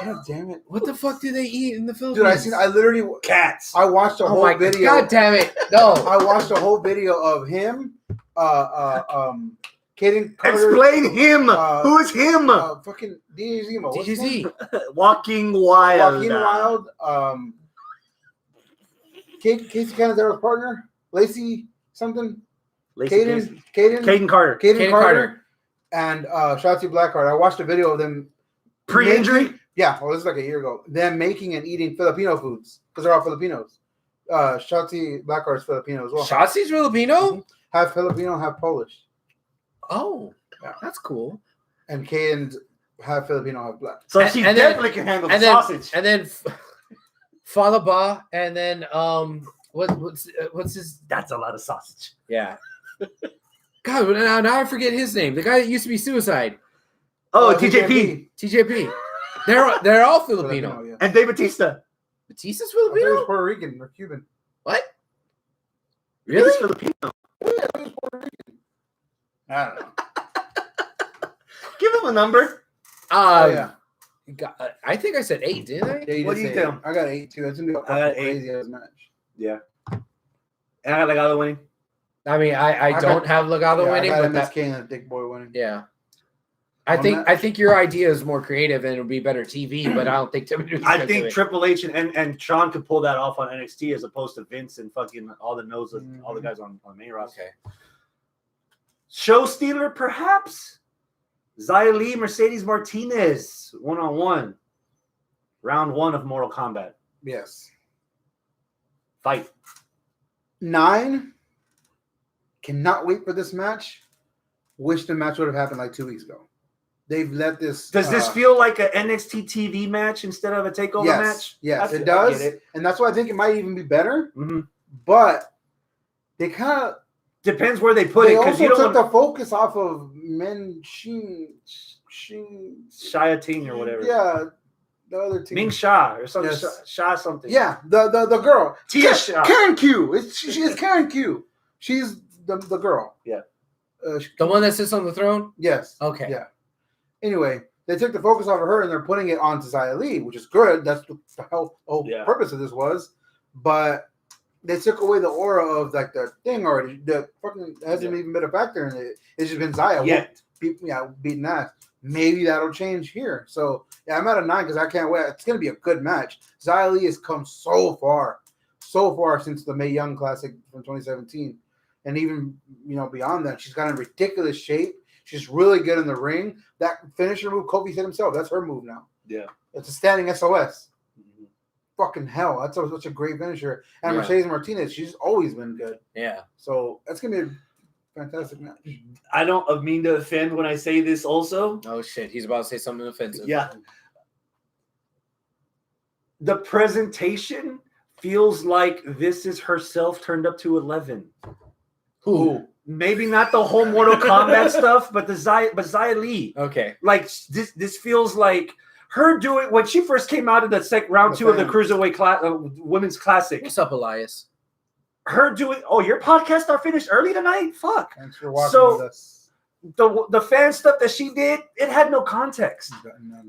God damn it. What the fuck do they eat in the Philippines? Dude, I literally... Cats. I watched a whole video. God damn it. No. I watched a whole video of him, Kaden Carter. Explain him. Who is him? Fucking DJ Zima. DJ Z. Walking Wild. Walking Wild. Casey Canazaro's partner. Lacey something. Caden Carter. Caden Carter. And Shotzi Blackheart. I watched a video of them. Pre-injury? Yeah. Well, this is like a year ago. Them making and eating Filipino foods. Because they're all Filipinos. Shotzi Blackheart's Filipino as well. Shotzi's Filipino? Mm-hmm. Half Filipino, half Polish. Oh, yeah. That's cool. And Caden's half Filipino, half black. So she definitely can handle the sausage. And then Falaba, and then what's his? That's a lot of sausage. Yeah. God, now I forget his name. The guy that used to be Suicide. Oh, TJP. TJP. They're all Filipino. Yeah. And Dave Bautista. Batista's Filipino? He's Puerto Rican or Cuban. What? Really? He's Filipino. Yeah, he's Puerto Rican. I don't know. Give him a number. Yeah. I think I said 8, didn't I? Yeah, What do you think? I got 8 too. It's gonna be a I got 8. crazy ass match. Yeah. And I got Legado winning. I mean, I don't have Legado winning, I got but MSK and Dick Boy winning. yeah. I think your idea is more creative and it'll be better TV, but I don't think WWE's I think Triple H and Shawn could pull that off on NXT as opposed to Vince and fucking all the nose of all the guys on main roster. Okay. Show stealer, perhaps. Xia Li, Mercedes Martinez, 1-on-1. Round 1 of Mortal Kombat. Yes. Fight. 9. Cannot wait for this match. Wish the match would have happened like 2 weeks ago. They've let this. Does this feel like an NXT TV match instead of a takeover match? Yes, it does. And that's why I think it might even be better. Mm-hmm. But they kind of. Depends where they put it. They also took the focus off of Men Shia Ting or whatever. Yeah, the other team. Ming Sha or something. Yes. Sha something. Yeah, the girl. Tia Sha. Karen Q. She is Karen Q. She's the girl. Yeah. The one that sits on the throne? Yes. Okay. Yeah. Anyway, they took the focus off of her and they're putting it onto Xia Li, which is good. That's the whole purpose of this was. But they took away the aura of like the thing already. The fucking hasn't even been a factor in it. It's just been Xia. Beating ass. Maybe that'll change here. So yeah, I'm at a 9 because I can't wait. It's gonna be a good match. Xia Li has come so far since the Mae Young Classic from 2017, and even beyond that, she's got in ridiculous shape. She's really good in the ring. That finisher move, Kofi said himself, that's her move now. Yeah, it's a standing SOS. Mm-hmm. Fucking hell, that's such a great finisher. And Mercedes Martinez, she's always been good. Yeah, so that's gonna be a fantastic match. I don't mean to offend when I say this. Also, oh shit, he's about to say something offensive. Yeah, the presentation feels like this is herself turned up to 11. Who? Maybe not the whole Mortal Kombat stuff, but Xia Li. Okay. Like this feels like her doing when she first came out of the round 2 of the Cruiserweight Women's Classic. What's up, Elias? Her doing. Oh, your podcast are finished early tonight. Fuck. Thanks for watching with us. The fan stuff that she did, it had no context.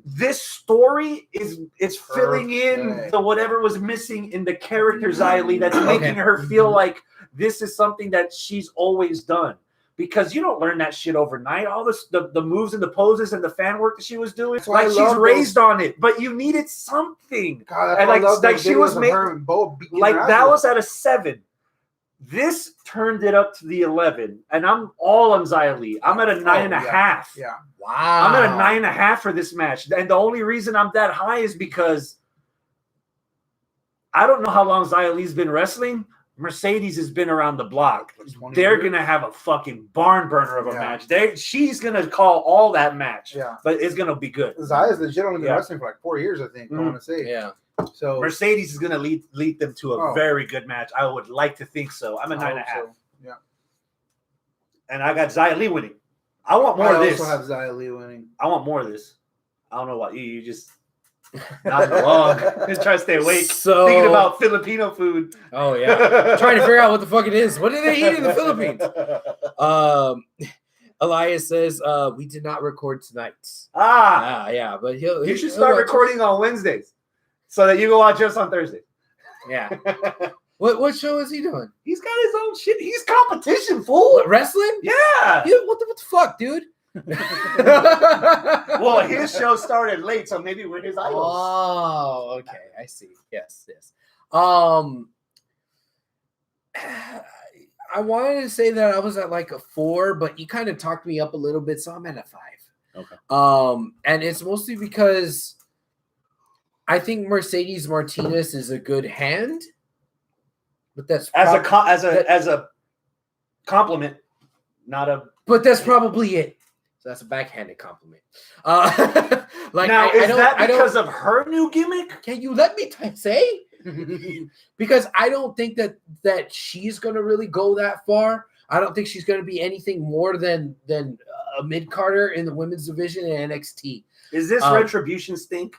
This story is filling in the whatever was missing in the character Xia Li that's making her feel like this is something that she's always done. Because you don't learn that shit overnight. All this, the moves and the poses and the fan work that she was doing, like she's raised on it. But you needed something. God, and like she was making like that was at a 7. This turned it up to the 11, and I'm all on Xia Li. I'm at a 9.5. Yeah. Wow. I'm at a 9.5 for this match. And the only reason I'm that high is because I don't know how long Xia Li's been wrestling. Mercedes has been around the block. They're going to have a fucking barn burner of a match. She's going to call all that match. Yeah. But it's going to be good. Xia's legit only been wrestling for like 4 years, I think. I want to say. Yeah. So Mercedes is going to lead them to a very good match. I would like to think so. I'm a 9.5. So. Yeah. And I got Xia Li winning. I want more of this. I also have Xia Li winning. I want more of this. I don't know why you just nodding along. Just trying to stay awake. So thinking about Filipino food. Oh yeah. Trying to figure out what the fuck it is. What do they eat in the Philippines? Elias says we did not record tonight. Yeah, but you should start recording on Wednesdays so that you can watch us on Thursday. Yeah. What show is he doing? He's got his own shit. He's competition, fool. What, wrestling? Yeah. What the fuck, dude? Well, his show started late, so maybe we're his idols. Oh, okay. I see. Yes. I wanted to say that I was at like a 4, but you kind of talked me up a little bit, so I'm at a 5. Okay. And it's mostly because I think Mercedes Martinez is a good hand, but that's as a compliment, not a. But that's probably it. So that's a backhanded compliment. Like now, is that because of her new gimmick? Can you let me say? Because I don't think that she's going to really go that far. I don't think she's going to be anything more than a mid-carder in the women's division in NXT. Is this Retribution stink?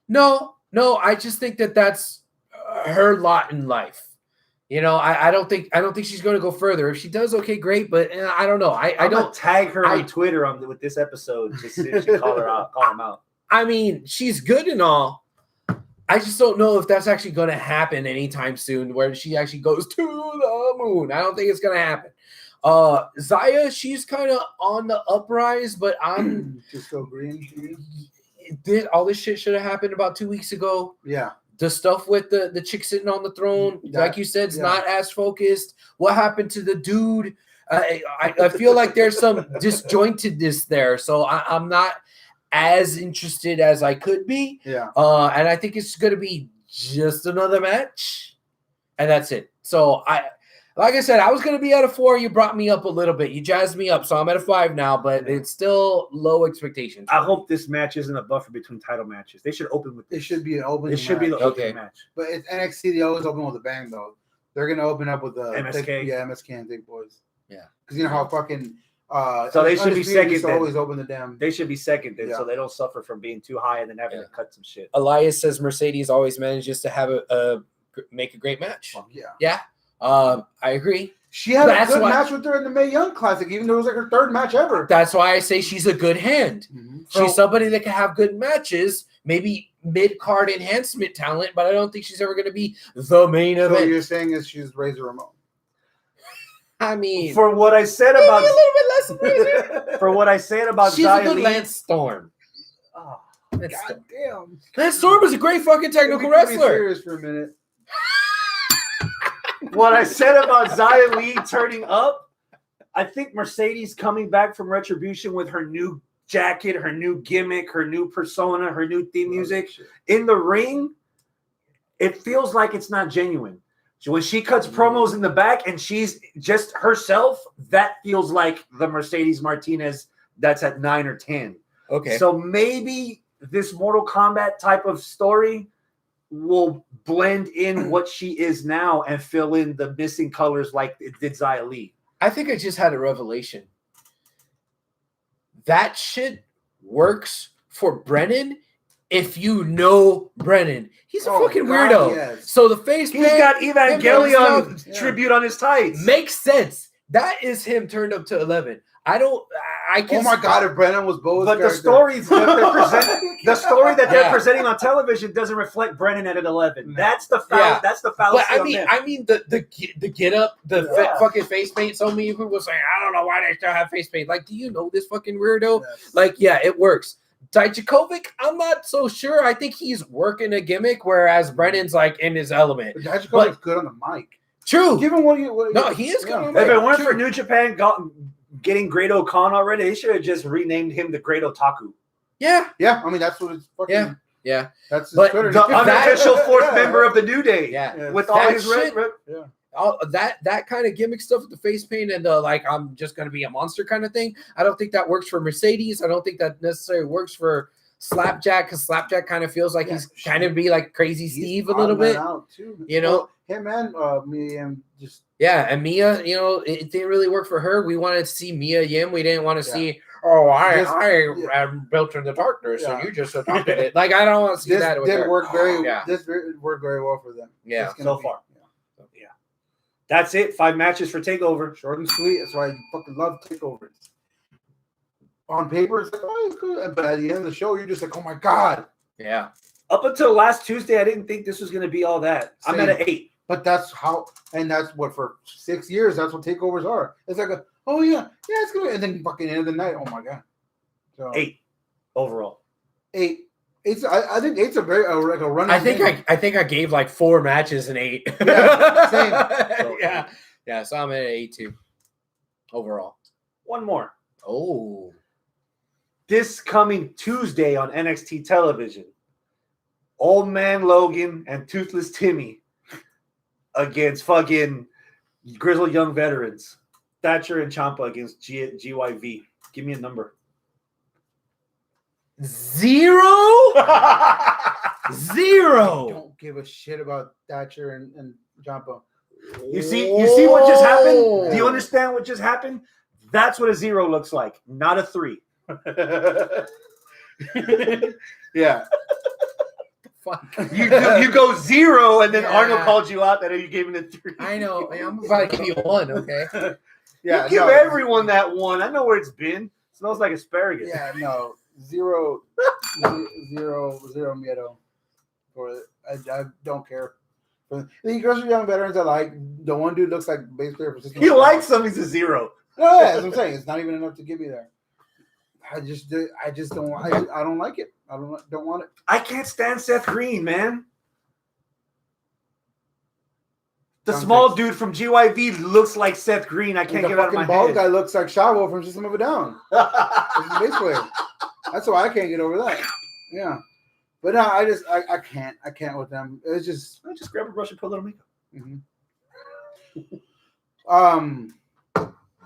No. I just think that's her lot in life. You know, I don't think she's going to go further. If she does, okay, great. But I don't know. I don't tag her on Twitter with this episode. Just see if she call him out. I mean, she's good and all. I just don't know if that's actually going to happen anytime soon, where she actually goes to the moon. I don't think it's going to happen. Zaya, she's kind of on the uprise, but I'm just so green. All this shit should have happened about 2 weeks ago. Yeah. The stuff with the chick sitting on the throne, like you said, is not as focused. What happened to the dude? I feel like there's some disjointedness there. So I'm not as interested as I could be. Yeah. And I think it's going to be just another match. And that's it. So like I said, I was going to be at a 4. You brought me up a little bit. You jazzed me up. So I'm at a 5 now, but it's still low expectations. I hope this match isn't a buffer between title matches. They should open with It should be an open. It should be the opening match. But it's NXT. They always open with a bang, though. They're going to open up with the MSK. MSK and Big Boys. Yeah. Because you know how fucking. So they should be second. Always open the damn. They should be second then, so they don't suffer from being too high and then having to cut some shit. Elias says Mercedes always manages to have make a great match. Yeah. Yeah. I agree. She had a good match with her in the Mae Young Classic, even though it was like her 3rd match ever. That's why I say she's a good hand. Mm-hmm. She's somebody that can have good matches, maybe mid-card enhancement talent, but I don't think she's ever going to be the main event. So what you're saying is she's Razor Ramon. I mean, for what I said about a little bit less Razor. For what I said about she's a good Lance Storm. Oh, God damn! Lance Storm is a great fucking technical wrestler. Be serious for a minute. What I said about Xia Li turning up, I think Mercedes coming back from Retribution with her new jacket, her new gimmick, her new persona, her new theme music in the ring, it feels like it's not genuine. So when she cuts promos in the back and she's just herself, that feels like the Mercedes Martinez that's at 9 or 10. Okay. So maybe this Mortal Kombat type of story will blend in what she is now and fill in the missing colors like it did Xia Li. I think I just had a revelation. That shit works for Brennan if you know Brennan. He's a fucking weirdo. Yes. So the face He's got Evangelion tribute on his tights. Makes sense. That is him turned up to 11. I can. Oh my God! If Brennan was Bo's but character. The stories that they're presenting, the story that they're presenting on television doesn't reflect Brennan at an 11. That's the foul. That's the fallacy. But I mean the get up, fucking face paint. So many people were saying, I don't know why they still have face paint. Like, do you know this fucking weirdo? Yes. Like, yeah, it works. Dijakovic, I'm not so sure. I think he's working a gimmick, whereas Brennan's like in his element. But Dijakovic's good on the mic. True. Given what you no, he is good on the mic. If it weren't for New Japan getting Great Khan already, they should have just renamed him the Great Otaku. Yeah. Yeah. I mean, that's what it's fucking. Yeah. That's the unofficial 4th member of the New Day. Yeah. With all his all that kind of gimmick stuff with the face paint and the like, I'm just going to be a monster kind of thing. I don't think that works for Mercedes. I don't think that necessarily works for Slapjack, because Slapjack kind of feels like he's kind of be like Crazy Steve a little bit. You know, him and Mia Yim just. Yeah, and Mia, you know, it didn't really work for her. We wanted to see Mia Yim. We didn't want to see, I built in the darkness, and you just adopted it. Like, I don't want to see that. This worked very well for them. Yeah, so far. Yeah. That's it. 5 matches for TakeOver. Short and sweet. That's why I fucking love TakeOvers. On paper, it's like, oh, it's good. But at the end of the show, you're just like, oh my God. Yeah. Up until last Tuesday, I didn't think this was going to be all that. Same. I'm at an 8. But that's how, and that's what for 6 years, that's what takeovers are. It's like, it's good. And then fucking end of the night, oh my God. So, 8 overall. 8. I think 8's a very like a running. I think I gave like 4 matches an 8. Yeah, same. So, yeah. So I'm at an 8 too. Overall. One more. Oh. This coming Tuesday on NXT television, Old Man Logan and Toothless Timmy against fucking Grizzled Young Veterans. Thatcher and Ciampa against GYV. Give me a number. 0? 0. Don't give a shit about Thatcher and Ciampa. You see what just happened? Do you understand what just happened? That's what a 0 looks like, not a 3. Yeah. fuck? You go 0, and then Yeah. Arnold called you out that you gave him a 3. I know. I'm about to give you a 1, okay? Yeah, you give everyone that 1. I know where it's been. Smells like asparagus. Yeah, no, zero miedo for it. I don't care. The girls are young veterans I like. The one dude looks like bass player for System. He likes something to 0. No, yeah, that's what I'm saying. It's not even enough to get me there. I just don't. I don't like it. I don't want it. I can't stand Seth Green, man. The small dude from GYV looks like Seth Green. I can't get out of my head. The bald guy looks like Shavo from System of a Down. He's a bass player. That's why I can't get over that. Yeah, but no, I can't. I can't with them. It's just grab a brush and put a little makeup.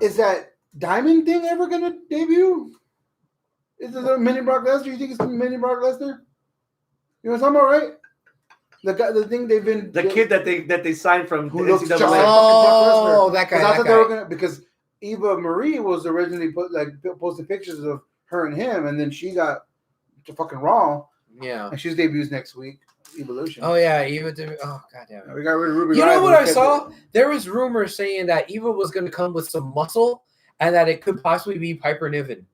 Is that Diamond thing ever gonna debut? Is it a mini Brock Lesnar? You think it's mini Brock Lesnar? You know what I'm talking about, right? The thing they've been kid that they signed from who looks NCAA. That guy. I thought they were gonna, because Eva Marie was originally posted pictures of her and him, and then she got to fucking Raw. Yeah, and she's debuts next week. Evolution. Oh yeah, Eva. Oh goddamn. We got rid of Ruby. You know what I saw? There was rumors saying that Eva was going to come with some muscle, and that it could possibly be Piper Niven.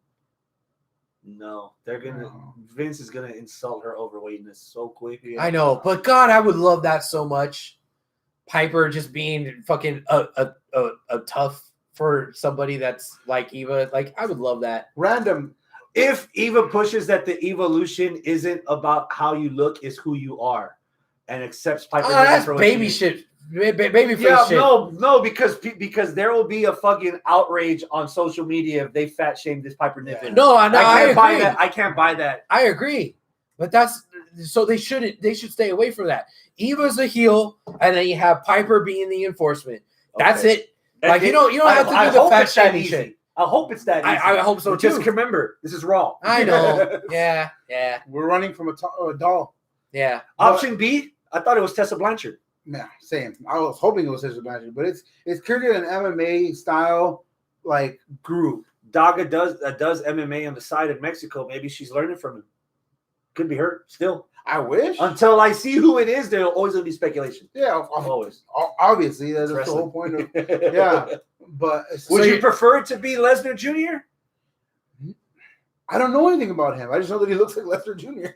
No, they're gonna. Vince is gonna insult her overweightness so quickly. I know, but God, I would love that so much. Piper just being fucking a tough for somebody that's like Eva. Like, I would love that. Random. If Eva pushes that the evolution isn't about how you look, is who you are, and accepts Piper. That's baby shit. Baby face shit. No, because there will be a fucking outrage on social media if they fat shame this Piper Niven. No, I can't buy that. I can't buy that. I agree, but that's so they should stay away from that. Eva's a heel, and then you have Piper being the enforcement. That's it. Like you don't have to do the fat shaming shit. I hope it's that easy. I hope so too. Just remember, this is Raw. I know. Yeah. We're running from a doll. Yeah. Option B, I thought it was Tessa Blanchard. Yeah, same. I was hoping it was Tessa Blanchard, but it's clearly an MMA style like group. Daga does MMA on the side in Mexico. Maybe she's learning from him. Could be her still. I wish. Until I see who it is, there'll always be speculation. Yeah, always. Obviously, that's the whole point of. Yeah, but would you prefer it to be Lesnar Jr.? I don't know anything about him. I just know that he looks like Lesnar Jr.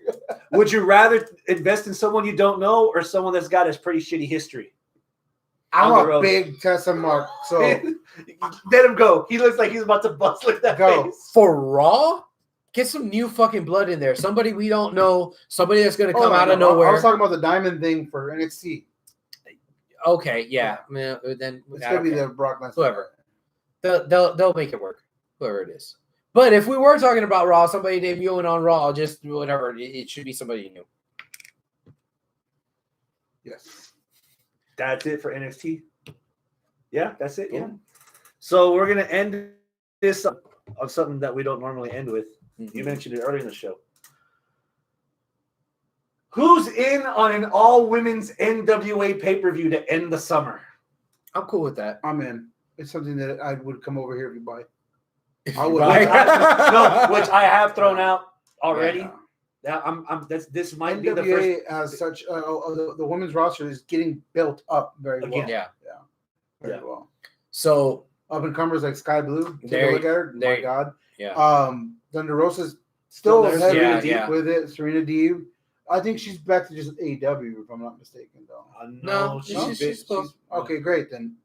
Would you rather invest in someone you don't know or someone that's got a pretty shitty history? I'm a big Tessa mark, so let him go. He looks like he's about to bust like that face. For Raw, get some new fucking blood in there. Somebody we don't know. Somebody that's going to come out of nowhere. I was talking about the Diamond thing for NXT. Okay, yeah. Then it's gonna be the Brock Lesnar. Whoever. They'll make it work. Whoever it is. But if we were talking about Raw, somebody debuting on Raw, just whatever, it should be somebody new. Yes. That's it for NXT. Yeah, that's it. Yeah. So we're gonna end this on something that we don't normally end with. Mm-hmm. You mentioned it earlier in the show. Who's in on an all-women's NWA pay-per-view to end the summer? I'm cool with that. I'm in. It's something that I would come over here if you buy. I would. Which I have thrown out already. Yeah, this might NWA be the first. As such, the women's roster is getting built up very well. Yeah. Very well. So up and comers like Sky Blue. Take a look at her. My God. Yeah. Thunder Rosa's still heavy deep with it. Serena Deeb. I think she's back to just AEW, if I'm not mistaken, though. No, she's okay. Great then.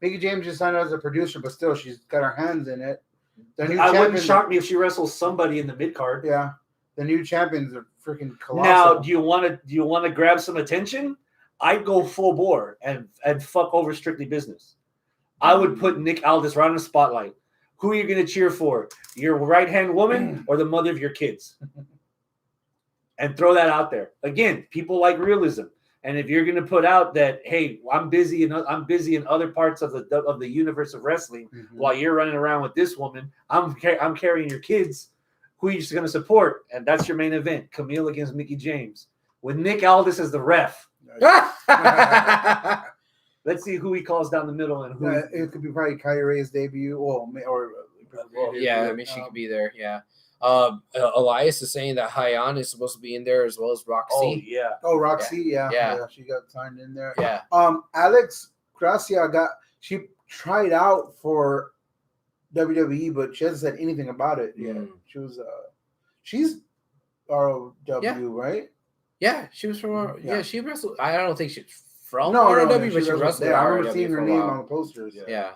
Mickey James just signed out as a producer, but still, she's got her hands in it. I wouldn't shock me if she wrestles somebody in the mid card. Yeah, the new champions are freaking colossal. Now, do you want to grab some attention? I'd go full bore and fuck over Strictly Business. I would put Nick Aldis right in the spotlight. Who are you going to cheer for? Your right hand woman or the mother of your kids? And throw that out there. Again, people like realism. And if you're going to put out that, hey, I'm busy in other parts of the universe of wrestling while you're running around with this woman, I'm carrying your kids. Who are you just going to support? And that's your main event: Camille against Mickey James with Nick Aldis as the ref. Let's see who he calls down the middle and who. It could be probably Kylie Ray's debut, or yeah, I mean she could be there. Yeah. Elias is saying that Hyan is supposed to be in there as well as Oh Roxy. yeah. Oh, Roxy, Yeah. she got signed in there. Yeah. Alex Gracia she tried out for WWE, but she hasn't said anything about it yet. She was she's ROW, right? Yeah, she was from. Yeah, she wrestled. I don't think she's from No, ROW, but but she wrestled. there. I remember ROW seeing for her a name while. on the posters. Yeah.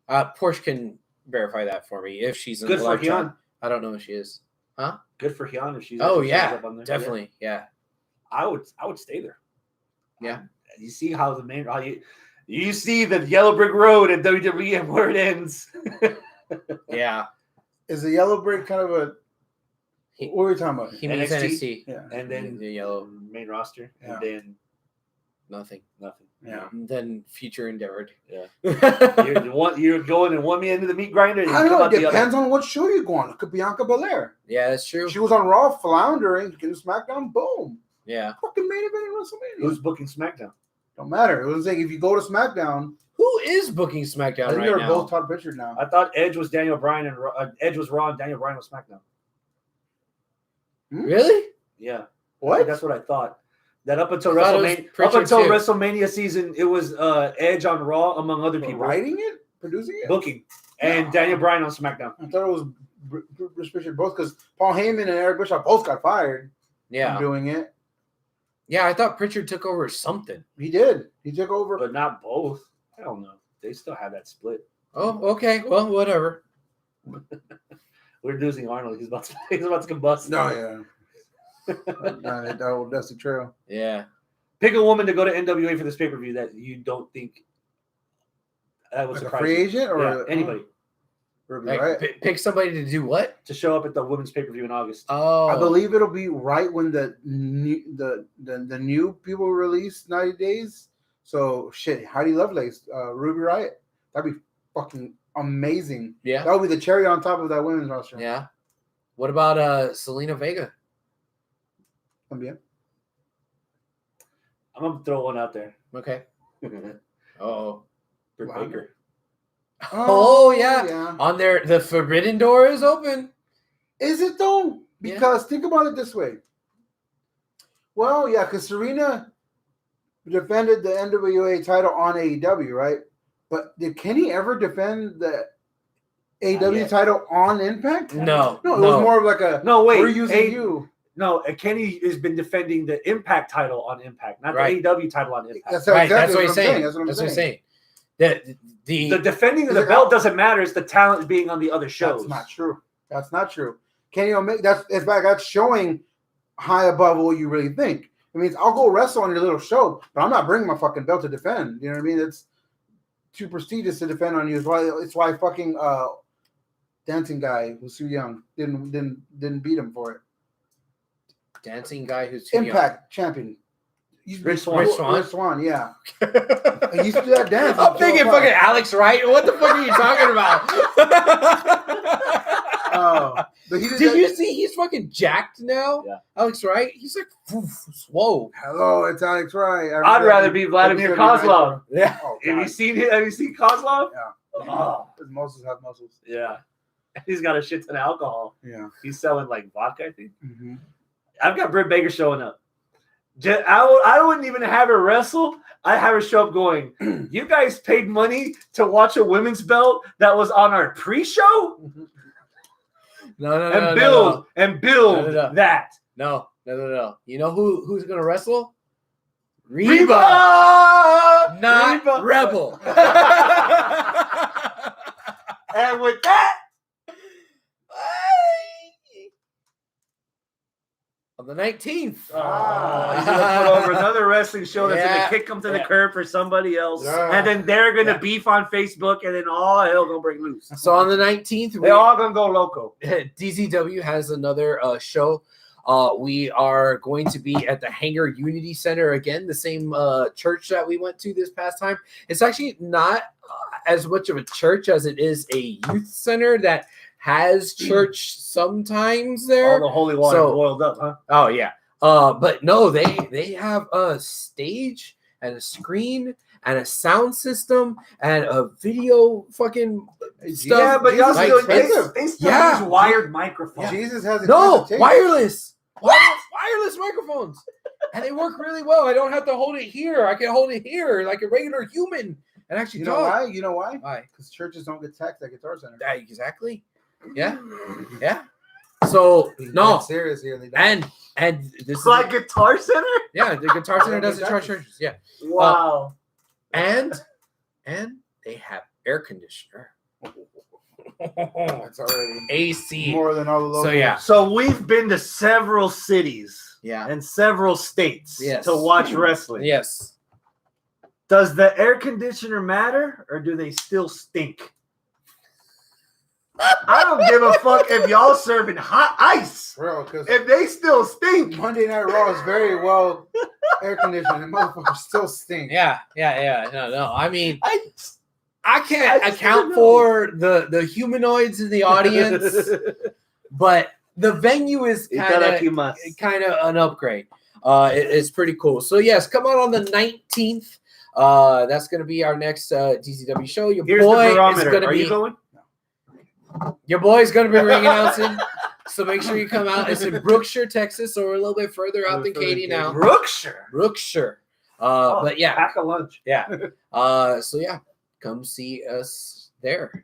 Porsche can verify that for me if she's in Good the for live chat. Hyun. I don't know if she is. Huh? Good for Hyun if she's. Oh if she's yeah, up on there. definitely. Yeah. I would stay there. Yeah. You see how you see the yellow brick road at WWE and where it ends. Yeah. Is the yellow brick kind of a? What are we talking about? He means NXT. Yeah. And then the yellow main roster. Yeah. And then nothing. Yeah. And then future endeavored. Yeah. you're going and want me into the meat grinder. And I don't know. It the depends on what show you're going. It could be Bianca Belair. Yeah, that's true. She was on Raw floundering. Getting SmackDown. Boom. Yeah. Fucking main event in WrestleMania. Who's booking SmackDown? Don't matter. It was like if you go to SmackDown. Who is booking SmackDown I think right they're now? both Todd Pritchard now. I thought Edge was Daniel Bryan and Edge was Raw and Daniel Bryan was SmackDown. Really? Yeah. What? That's what I thought. That up until I thought it was WrestleMania season, it was Edge on Raw among other people. Writing it, producing it, Booking, and Daniel Bryan on SmackDown. I thought it was Bruce Pritchard both because Paul Heyman and Eric Bischoff both got fired. Yeah. From doing it. Yeah, I thought Pritchard took over something. He did. He took over, But not both. I don't know. They still have that split. Oh, okay. Well, whatever. We're losing Arnold. He's about to combust. No, yeah. That's the trail. Yeah. Pick a woman to go to NWA for this pay-per-view that you don't think that would Like a surprise free you. agent or Anybody Ruby, Like, right? pick somebody to do what? to show up at the women's pay-per-view in August. Oh, I believe it'll be right when the new people release 90 days. So shit, Heidi Lovelace, Ruby Riott. That'd be fucking amazing. Yeah. That would be the cherry on top of that women's roster. Yeah. What about Selena Vega? También. I'm gonna throw one out there. Okay. Oh. Britt Wow. Baker. Oh, yeah. On there, the forbidden door is open. Is it though? Because think about it this way. Well, yeah, because Serena defended the NWA title on AEW, right? But did Kenny ever defend the AEW title on Impact? No. It was more of like a wait. we're using you. No, Kenny has been defending the Impact title on Impact, not the AEW title on Impact. That's Right. exactly That's what he's saying. That's what I'm saying. The defending of the belt doesn't matter. It's the talent being on the other shows. That's not true. Kenny Omega. That's showing high above what you really think. It means I'll go wrestle on your little show, but I'm not bringing my fucking belt to defend. You know what I mean? It's too prestigious to defend on you. It's why fucking dancing guy who's too young didn't beat him for it. Dancing guy who's too Impact champion. Rich Swann, yeah. He used to do that dance. I'm thinking fucking Alex Wright. What the fuck are you talking about? But Did you see he's fucking jacked now? Yeah. Alex Wright? He's like, whoa. Hello, it's Alex Wright. I'd rather be Vladimir Kozlov. Yeah. Have you seen Kozlov? Yeah. Oh. His muscles have muscles. Yeah. He's got a shit ton of alcohol. Yeah. He's selling like vodka, I think. Mm-hmm. I've got Britt Baker showing up. I wouldn't even have her wrestle. I have her show up going, you guys paid money to watch a women's belt that was on our pre-show? No. Build that. No. You know who's gonna wrestle? Reba! Not Reba. Rebel. And with that, on the 19th. he's gonna put over another wrestling show that's gonna kick them to the curb for somebody else, and then they're gonna beef on Facebook, and then all hell gonna break loose. So on the 19th, they're all gonna go loco. DZW has another show. We are going to be at the Hangar Unity Center again, the same church that we went to this past time. It's actually not as much of a church as it is a youth center that has church sometimes there. All the holy water boiled up, huh? Oh yeah. But no, they have a stage and a screen and a sound system and a video fucking stuff. Yeah, but y'all Like, still, expensive. they still Yeah. use wired microphones. Jesus has no, expensive taste. wireless microphones, and they work really well. I don't have to hold it here. I can hold it here like a regular human and actually You know talk. why? You know why? Why? Because churches don't get taxed at Guitar Center. Exactly. Yeah. Yeah. So no, That's serious here. They don't. and this is Like Guitar Center? yeah, the Guitar Center Yeah, doesn't charge exactly. churches. Yeah. Wow. And they have air conditioner. That's already AC. more than all the local. So yeah. So we've been to several cities Yeah. and several states Yes. to watch wrestling. Yes. Does the air conditioner matter or do they still stink? I don't give a fuck if y'all serving hot ice. Bro, because If they still stink. Monday Night Raw is very well air conditioned and motherfuckers still stink. Yeah. No. I mean, I I can't I just account don't know. for the humanoids in the audience, but the venue is kind of an upgrade. It's pretty cool. So yes, come on the 19th. That's gonna be our next DCW show. Your Here's boy the is barometer. gonna Are be you going? your boy's gonna be ring announcing. So make sure you come out. It's in Brookshire, Texas, so we're a little bit further out than Katy now. Brookshire. But yeah, Pack a lunch. yeah. So yeah, come see us there.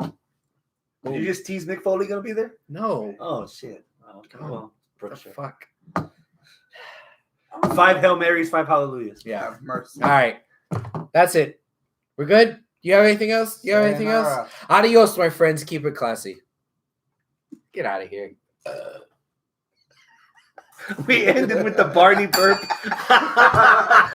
Did you just tease Mick Foley gonna be there? No. Oh shit. Oh, come on. What the Brookshire. fuck. 5 Hail Marys, 5 Hallelujahs. Yeah. Have mercy. All right. That's it. We're good? Do you have anything else? Do you have anything else? Sayonara. Adios, my friends. Keep it classy. Get out of here. We ended with the Barney burp.